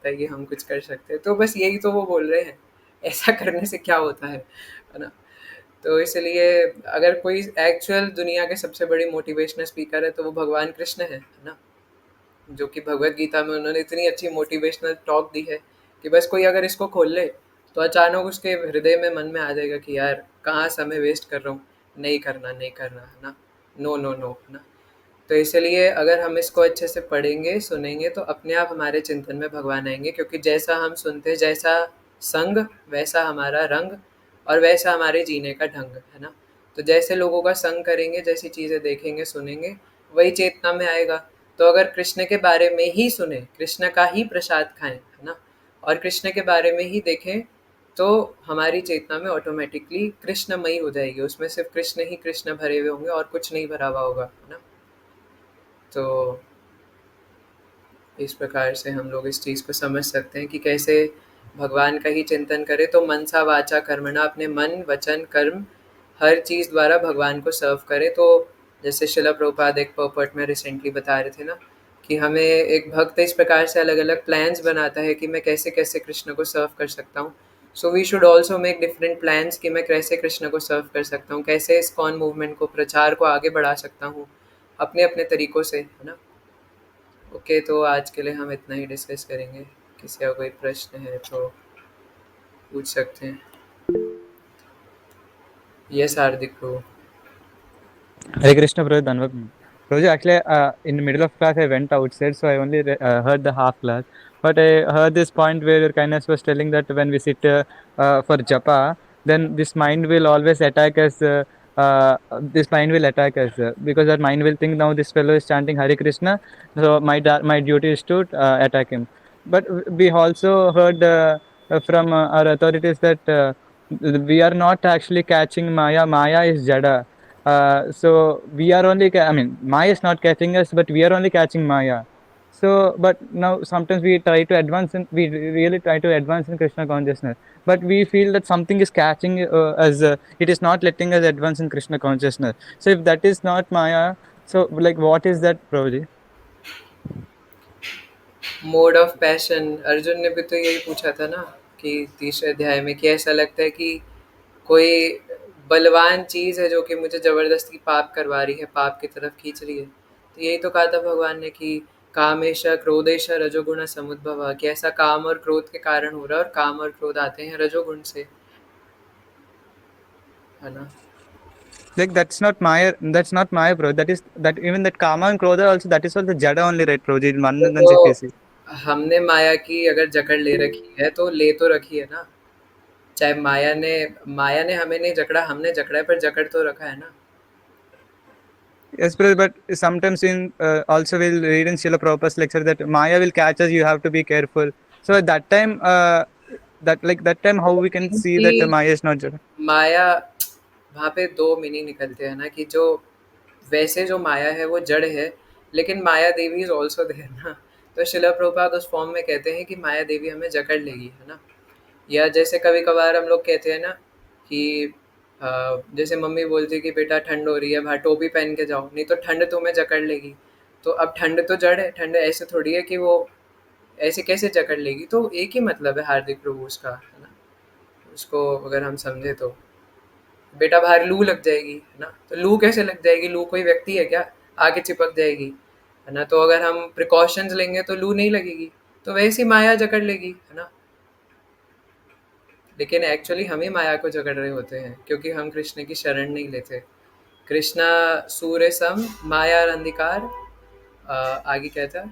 है कि हम कुछ कर सकते हैं। तो बस यही तो वो बोल रहे हैं, ऐसा करने से क्या होता है ना? तो इसलिए अगर कोई एक्चुअल दुनिया के सबसे बड़ी मोटिवेशनल स्पीकर है, तो वो भगवान कृष्ण है ना? जो कि भगवत गीता में उन्होंने इतनी अच्छी मोटिवेशनल टॉक दी है कि बस कोई अगर इसको खोल ले, तो अचानक उसके हृदय में, मन में आ जाएगा कि यार कहाँ समय वेस्ट कर रहा हूँ, नहीं करना, नहीं करना, है ना? नो, नो, नो, है ना? तो इसलिए अगर हम इसको अच्छे से पढ़ेंगे, सुनेंगे, तो अपने आप हमारे चिंतन में भगवान आएँगे, क्योंकि जैसा हम सुनते हैं, जैसा संग, वैसा हमारा रंग, और वैसा हमारे जीने का ढंग, है ना? तो जैसे लोगों का संग करेंगे, जैसी चीज़ें देखेंगे, सुनेंगे, वही चेतना में आएगा। तो अगर कृष्ण के बारे में ही सुने, कृष्ण का ही प्रसाद खाएँ, है ना? और कृष्ण के बारे में ही देखें, तो हमारी चेतना में ऑटोमैटिकली कृष्णमयी हो जाएगी, उसमें सिर्फ़ कृष्ण ही कृष्ण भरे हुए होंगे और कुछ नहीं भरा हुआ होगा, है ना? तो इस प्रकार से हम लोग इस चीज़ को समझ सकते हैं कि कैसे भगवान का ही चिंतन करें, तो मनसा वाचा कर्मणा, अपने मन, वचन, कर्म, हर चीज़ द्वारा भगवान को सर्व करें। तो जैसे शिला प्रभुपाद एक पर्पट में रिसेंटली बता रहे थे ना, कि हमें एक भक्त इस प्रकार से अलग अलग प्लान्स बनाता है कि मैं कैसे कैसे कृष्ण को सर्व कर सकता हूँ। So we should also make different plans कि मैं कैसे कृष्ण को सर्व कर सकता हूँ, कैसे इस्कॉन मूवमेंट को, प्रचार को आगे बढ़ा सकता हूँ अपने अपने तरीक़ों से, है ना? ओके, तो आज के लिए हम इतना ही डिस्कस करेंगे। किसी का कोई प्रश्न है तो पूछ सकते हैं। Yes Hardik bro. Hare Krishna, Prabhu Dhanvat. Prabhuji, actually, in the middle of class, I went outside, so I only heard the half class. But I heard this point where your kindness was telling that when we sit for japa, then this mind will always attack us. This mind will attack us because our mind will think now this fellow is chanting Hare Krishna, so my duty is to attack him. But we also heard from our authorities that we are not actually catching Maya. Maya is Jada. So we are only, I mean, Maya is not catching us, but we are only catching Maya. So, but now sometimes we try to advance in, we really try to advance in Krishna consciousness, but we feel that something is catching us, it is not letting us advance in Krishna consciousness. So if that is not Maya, so like what is that, Prabhuji? Mode of passion, Arjun ने भी तो यही पूछा था ना, कि तीसरे अध्याय में, कि ऐसा लगता है कि कोई बलवान चीज़ है जो कि मुझे ज़बरदस्ती पाप करवा रही है, पाप की तरफ खींच रही है। तो यही तो कहा था भगवान ने कि कामेश क्रोधेश रजोगुण समुद्भव, कि ऐसा काम और क्रोध के कारण हो रहा है, और काम और क्रोध आते हैं रजोगुण से, है ना? Like that's not Maya, bro. That is that even that Kama and Krodha also, that is also Jada only, right, Prabhuji? In one sense, if you तो see. हमने माया की अगर जकड़ ले रखी है, तो ले तो रखी है ना। चाहे माया ने हमें नहीं जकड़ा, हमने जकड़ा है, पर जकड़ तो रखा है ना। Yes, brother, but sometimes in also we'll read in Srila Prabhupada's lecture that Maya will catch us, you have to be careful. So at that time, that time, how we can see that क्योंकि Maya is not Jada? माया, वहाँ पे दो meaning निकलते हैं ना, कि जो वैसे जो माया है वो जड़ है, लेकिन माया देवी इज ऑल्सो देयर ना। तो शिला प्रभुपाद उस फॉर्म में कहते हैं कि माया देवी हमें जकड़ लेगी, है ना? या जैसे कभी कभार हम लोग कहते हैं ना कि जैसे मम्मी बोलती है कि बेटा ठंड हो रही है, बाहर टोपी पहन के जाओ, नहीं तो ठंड तुम्हें जकड़ लेगी। तो अब ठंड तो जड़ है, ठंड ऐसे थोड़ी है कि वो ऐसे कैसे जकड़ लेगी। तो एक ही मतलब है हार्दिक प्रभु उसका, है ना? उसको अगर हम समझे तो, बेटा बाहर लू लग जाएगी, है ना? तो लू कैसे लग जाएगी? लू कोई व्यक्ति है क्या? आके चिपक जाएगी, है ना? तो अगर हम प्रिकॉशंस लेंगे तो लू नहीं लगेगी। तो वैसी माया जकड़ लेगी, है ना? लेकिन एक्चुअली हम ही माया को जकड़ रहे होते हैं, क्योंकि हम कृष्ण की शरण नहीं लेते। कृष्णा सूर्य सम माया अंधिकार, आगे क्या था?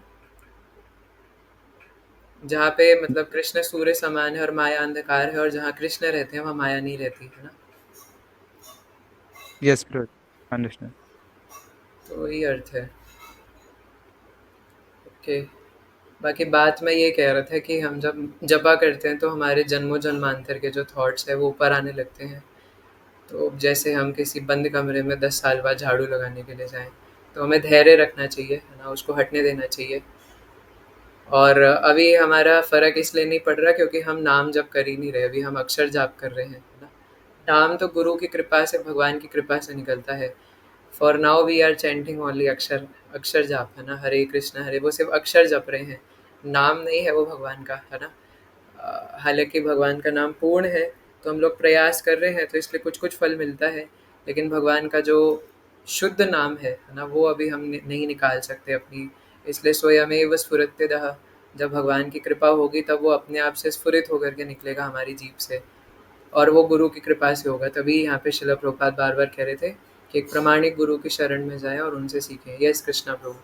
जहाँ पे मतलब कृष्ण सूर्य समान है और माया अंधकार है, और जहाँ कृष्ण रहते हैं वहाँ माया नहीं रहती, है ना? Yes, bro. Understand. तो वही अर्थ है। ओके, बाकी बात मैं ये कह रहा था कि हम जब जपा करते हैं, तो हमारे जन्मों जन्मांतर के जो थॉट्स है वो ऊपर आने लगते हैं। तो जैसे हम किसी बंद कमरे में 10 साल बाद झाड़ू लगाने के लिए जाएँ, तो हमें धैर्य रखना चाहिए, है ना? उसको हटने देना चाहिए। और अभी हमारा फ़र्क इसलिए नहीं पड़ रहा क्योंकि हम नाम जप कर ही नहीं रहे, अभी हम अक्षर जाप कर रहे हैं, है ना? नाम तो गुरु की कृपा से, भगवान की कृपा से निकलता है। For now we are chanting only अक्षर, अक्षर जाप, है ना? हरे कृष्ण हरे, वो सिर्फ़ अक्षर जप रहे हैं, नाम नहीं है वो भगवान का, है ना? हालाँकि भगवान का नाम पूर्ण है, तो हम लोग प्रयास कर रहे हैं, तो इसलिए कुछ-कुछ फल मिलता है। लेकिन भगवान का जो शुद्ध नाम है ना? वो अभी हम नहीं निकाल सकते अपनी, इसलिए स्वयमेव स्फुरत्यदः, जब भगवान की कृपा होगी तब वो अपने आप से स्फुरित होकर के निकलेगा हमारी जीभ से, और वो गुरु की कृपा से होगा। तभी यहाँ पे श्रील प्रभुपाद बार-बार कह रहे थे कि एक प्रामाणिक गुरु की शरण में जाएँ और उनसे सीखें। यस कृष्णा प्रभु।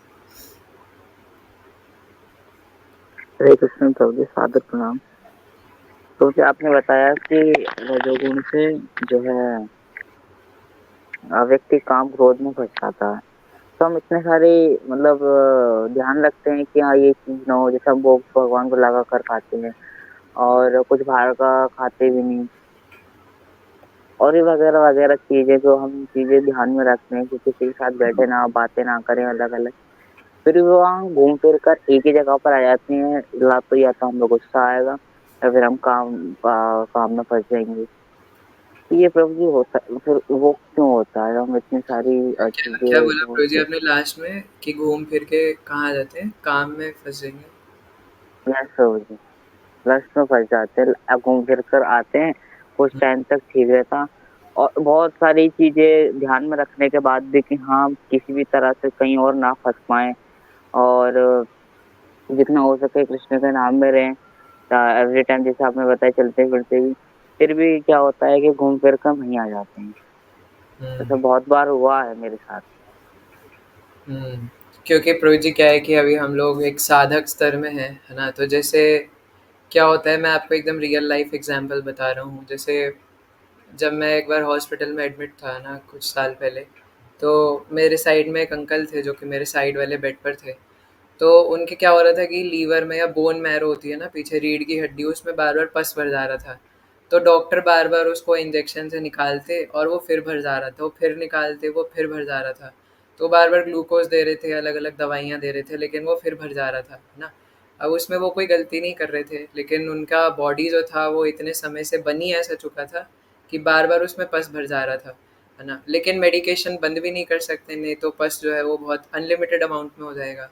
हरे कृष्ण प्रभु जी, सादर प्रणाम। तो क्या आपने बताया कि रजोगुण से जो है व्यक्ति काम क्रोध में फंस जाता है। तो हम इतने सारे मतलब ध्यान रखते हैं कि हाँ ये चीज ना हो, जैसे हम भोग भगवान को लगा कर खाते हैं और कुछ बाहर का खाते भी नहीं, और ये वगैरह वगैरह चीजें जो हम चीजें ध्यान में रखते हैं कि किसी के साथ बैठे ना, बातें ना करें अलग अलग, फिर भी वहाँ घूम फिर कर एक ही जगह पर आ जाती हैं। या तो हम लोग गुस्सा आएगा या फिर हम काम में फंस जाएंगे। तो ये प्रभु जी होता फिर वो क्यों होता है, हम इतनी सारी क्या क्या चीजें बोला जो प्रभु जी आपने लास्ट में कि घूम फिर के कहाँ आ जाते हैं? काम में फँस जाएँगे? यस प्रभु जी, लस्ट में फंस जाते हैं, घूम फिर कर आते हैं, कुछ हुँ, टाइम तक ठीक रहता, और बहुत सारी चीजें ध्यान में रखने के बाद भी कि हाँ किसी भी तरह से कहीं और ना फंस पाए, और जितना हो सके कृष्ण के नाम में रहें एवरी टाइम, जैसे आपने बताया चलते फिरते भी, फिर भी क्या होता है कि घूम फिर कर वहीं आ जाते हैं। हुँ, ऐसा बहुत बार हुआ है मेरे साथ। हुँ। क्योंकि प्रभु जी क्या है कि अभी हम लोग एक साधक स्तर में हैं, है ना? तो जैसे क्या होता है, मैं आपको एकदम रियल लाइफ़ एग्ज़ाम्पल बता रहा हूँ। जैसे जब मैं एक बार हॉस्पिटल में एडमिट था ना कुछ साल पहले, तो मेरे साइड में एक अंकल थे जो कि मेरे साइड वाले बेड पर थे। तो उनके क्या हो रहा था कि लीवर में या बोन मैरो होती है ना पीछे रीढ़ की हड्डी, उसमें बार-बार पस भर जा रहा था। तो डॉक्टर बार-बार उसको इंजेक्शन से निकालते और वो फिर भर जा रहा था, वो फिर निकालते, वो फिर भर जा रहा था। तो बार-बार ग्लूकोज़ दे रहे थे, अलग-अलग दवाइयाँ दे रहे थे, लेकिन वो फिर भर जा रहा था, है ना? अब उसमें वो कोई गलती नहीं कर रहे थे, लेकिन उनका बॉडी जो था वो इतने समय से बन ही ऐसा चुका था कि बार-बार उसमें पस भर जा रहा था, है ना? लेकिन मेडिकेशन बंद भी नहीं कर सकते, नहीं तो पस जो है वो बहुत अनलिमिटेड अमाउंट में हो जाएगा।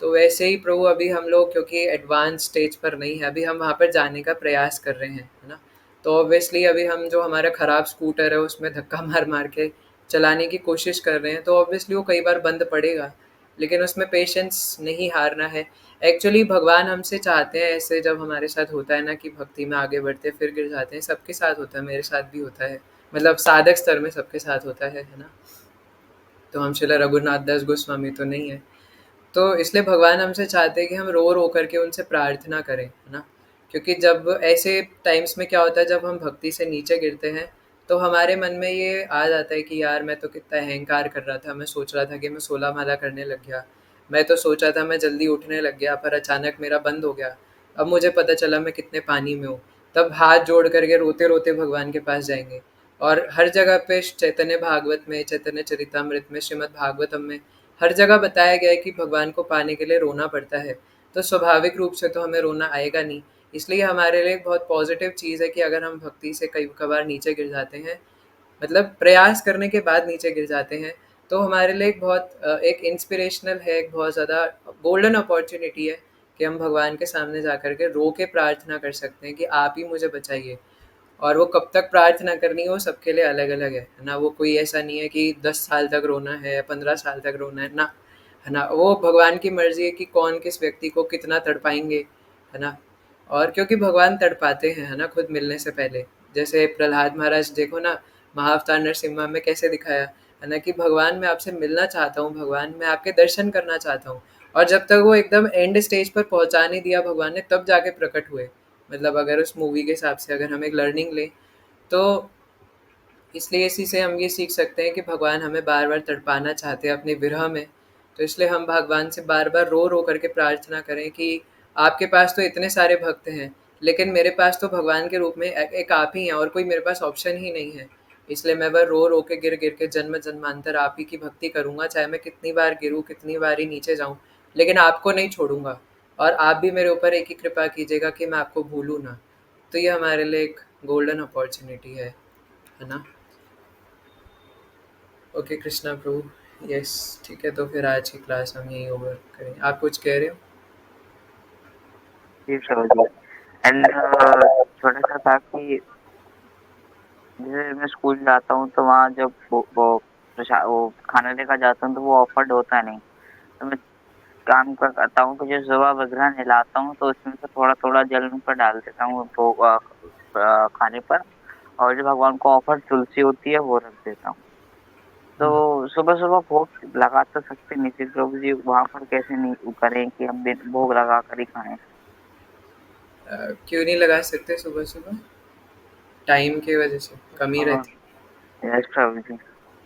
तो वैसे ही प्रभु अभी हम लोग क्योंकि एडवांस स्टेज पर नहीं है, अभी हम वहाँ पर जाने का प्रयास कर रहे हैं, है ना? तो ऑब्वियसली अभी हम जो हमारा ख़राब स्कूटर है उसमें धक्का मार-मार के चलाने की कोशिश कर रहे हैं, तो ऑब्वियसली वो कई बार बंद पड़ेगा, लेकिन उसमें पेशेंस नहीं हारना है। एक्चुअली भगवान हमसे चाहते हैं ऐसे, जब हमारे साथ होता है ना कि भक्ति में आगे बढ़ते हैं फिर गिर जाते हैं, सबके साथ होता है, मेरे साथ भी होता है। मतलब साधक स्तर में सबके साथ होता है ना? तो हम श्रील रघुनाथ दास गोस्वामी तो नहीं है। तो इसलिए भगवान हमसे चाहते हैं कि हम रो-रो करके उनसे प्रार्थना करें, है ना? क्योंकि जब ऐसे टाइम्स में क्या होता है, जब हम भक्ति से नीचे गिरते हैं, तो हमारे मन में ये आ जाता है कि यार मैं तो कितना अहंकार कर रहा था, मैं सोच रहा था कि मैं 16 माला करने लग गया, मैं तो सोचा था मैं जल्दी उठने लग गया, पर अचानक मेरा बंद हो गया, अब मुझे पता चला मैं कितने पानी में हूँ। तब हाथ जोड़ करके रोते-रोते भगवान के पास जाएँगे, और हर जगह पे चैतन्य भागवत में, चैतन्य चरितामृत में, श्रीमद् भागवतम में हर जगह बताया गया है कि भगवान को पाने के लिए रोना पड़ता है। तो स्वाभाविक रूप से तो हमें रोना आएगा नहीं। इसलिए हमारे लिए एक बहुत पॉज़िटिव चीज़ है कि अगर हम भक्ति से कई कभार नीचे गिर जाते हैं, मतलब प्रयास करने के बाद नीचे गिर जाते हैं, तो हमारे लिए एक बहुत एक इंस्पिरेशनल है, एक बहुत ज़्यादा गोल्डन अपॉर्च्युनिटी है कि हम भगवान के सामने जा कर के रो के प्रार्थना कर सकते हैं कि आप ही मुझे बचाइए। और वो कब तक प्रार्थना करनी है वो सबके लिए अलग-अलग है ना? वो कोई ऐसा नहीं है कि 10 साल तक रोना है, 15 साल तक रोना है ना? वो भगवान की मर्ज़ी है कि कौन किस व्यक्ति को कितना तड़पाएँगे, है ना? और क्योंकि भगवान तड़पाते हैं, है ना? खुद मिलने से पहले। जैसे प्रहलाद महाराज देखो ना, महाअवतार नरसिम्हा में कैसे दिखाया, है ना? कि भगवान मैं आपसे मिलना चाहता हूँ, भगवान मैं आपके दर्शन करना चाहता हूँ। और जब तक वो एकदम एंड स्टेज पर पहुँचा नहीं दिया भगवान ने, तब जाके प्रकट हुए। मतलब अगर उस मूवी के हिसाब से अगर हम एक लर्निंग लें, तो इसलिए इसी से हम ये सीख सकते हैं कि भगवान हमें बार-बार तड़पाना चाहते हैं अपने विरह में। तो इसलिए हम भगवान से बार-बार रो-रो करके प्रार्थना करें कि आपके पास तो इतने सारे भक्त हैं, लेकिन मेरे पास तो भगवान के रूप में एक आप ही हैं और कोई मेरे पास ऑप्शन ही नहीं है। इसलिए मैं बस रो रो के गिर गिर के जन्म जन्मांतर आप ही की भक्ति करूँगा, चाहे मैं कितनी बार गिरूँ, कितनी बार ही नीचे जाऊँ, लेकिन आपको नहीं छोड़ूंगा। और आप भी मेरे ऊपर एक ही कृपा कीजिएगा कि मैं आपको भूलूँ ना। तो ये हमारे लिए एक गोल्डन अपॉर्चुनिटी है ना। ओके कृष्णा प्रभु, यस ठीक है, तो फिर आज की क्लास हम यही ओवर करेंगे। आप कुछ कह रहे हो? जी प्रभु जी। एंड छोटा सा था कि जैसे मैं स्कूल जाता हूँ तो वहाँ जब वो खाना लेकर जाता हूँ तो वो ऑफर्ड होता नहीं, तो मैं काम का करता हूँ कि जो सुबह वगैरह नहलाता हूँ तो उसमें से थोड़ा थोड़ा जल उन पर डाल देता हूँ खाने पर, और जो भगवान को ऑफर तुलसी होती है वो रख देता हूँ। तो सुबह सुबह भोग लगा तो सकते नहीं थे प्रभु जी, वहाँ पर कैसे नहीं करें कि हम भोग लगा कर ही खाएं? क्यों नहीं लगा सकते सुबह सुबह? टाइम की वजह से कमी रहती है। यस प्रभु जी,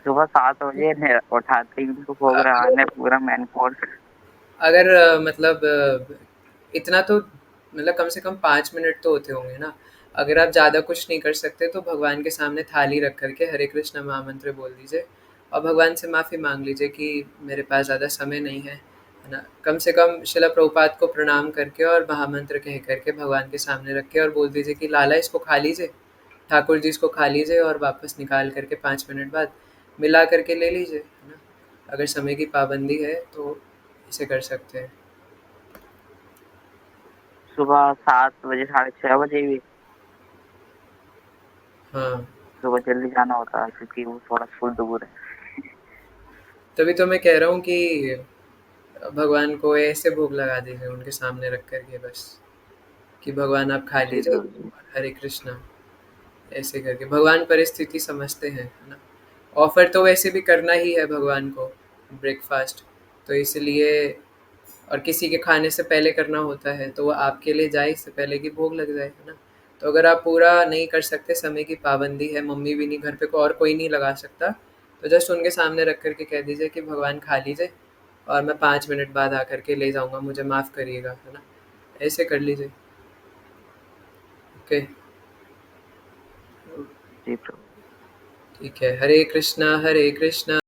सुबह 7 बजे उठाते ही उनको भोग लगाने पूरा मैन कोर्स। अगर मतलब इतना तो मतलब कम से कम 5 मिनट तो होते होंगे ना। अगर आप ज़्यादा कुछ नहीं कर सकते तो भगवान के सामने थाली रख करके हरे कृष्ण महामंत्र बोल दीजिए और भगवान से माफ़ी मांग लीजिए कि मेरे पास ज़्यादा समय नहीं है ना। कम से कम शिला प्रभुपाद को प्रणाम करके और महामंत्र कह करके भगवान के सामने रख के और बोल दीजिए कि लाला इसको खा लीजिए, ठाकुर जी इसको खा लीजिए और वापस निकाल करके 5 मिनट बाद मिला करके ले लीजिए, है ना। अगर समय की पाबंदी है तो इसे कर सकते हैं। सुबह 7 बजे 6:30 बजे भी हाँ, सुबह जल्दी जाना होता है क्योंकि वो थोड़ा स्कूल दूर है। तभी तो मैं कह रहा हूँ कि भगवान को ऐसे भोग लगा दीजिए उनके सामने रख कर के बस, कि भगवान आप खा जी लीजिए प्रभु जी। और हरे कृष्णा ऐसे करके। भगवान परिस्थिति समझते हैं, है ना। ऑफ़र तो वैसे भी करना ही है भगवान को, ब्रेकफ़ास्ट, तो इसलिए और किसी के खाने से पहले करना होता है, तो वो आपके लिए जाए इससे पहले कि भोग लग जाए, है ना। तो अगर आप पूरा नहीं कर सकते, समय की पाबंदी है, मम्मी भी नहीं घर पे, को और कोई नहीं लगा सकता, तो जस्ट उनके सामने रख कर के कह दीजिए कि भगवान खा लीजिए और मैं 5 मिनट बाद आकर के ले जाऊँगा, मुझे माफ़ करिएगा, है ना। ऐसे कर लीजिए। ओके, जी प्रभु। ठीक है। हरे कृष्णा हरे कृष्णा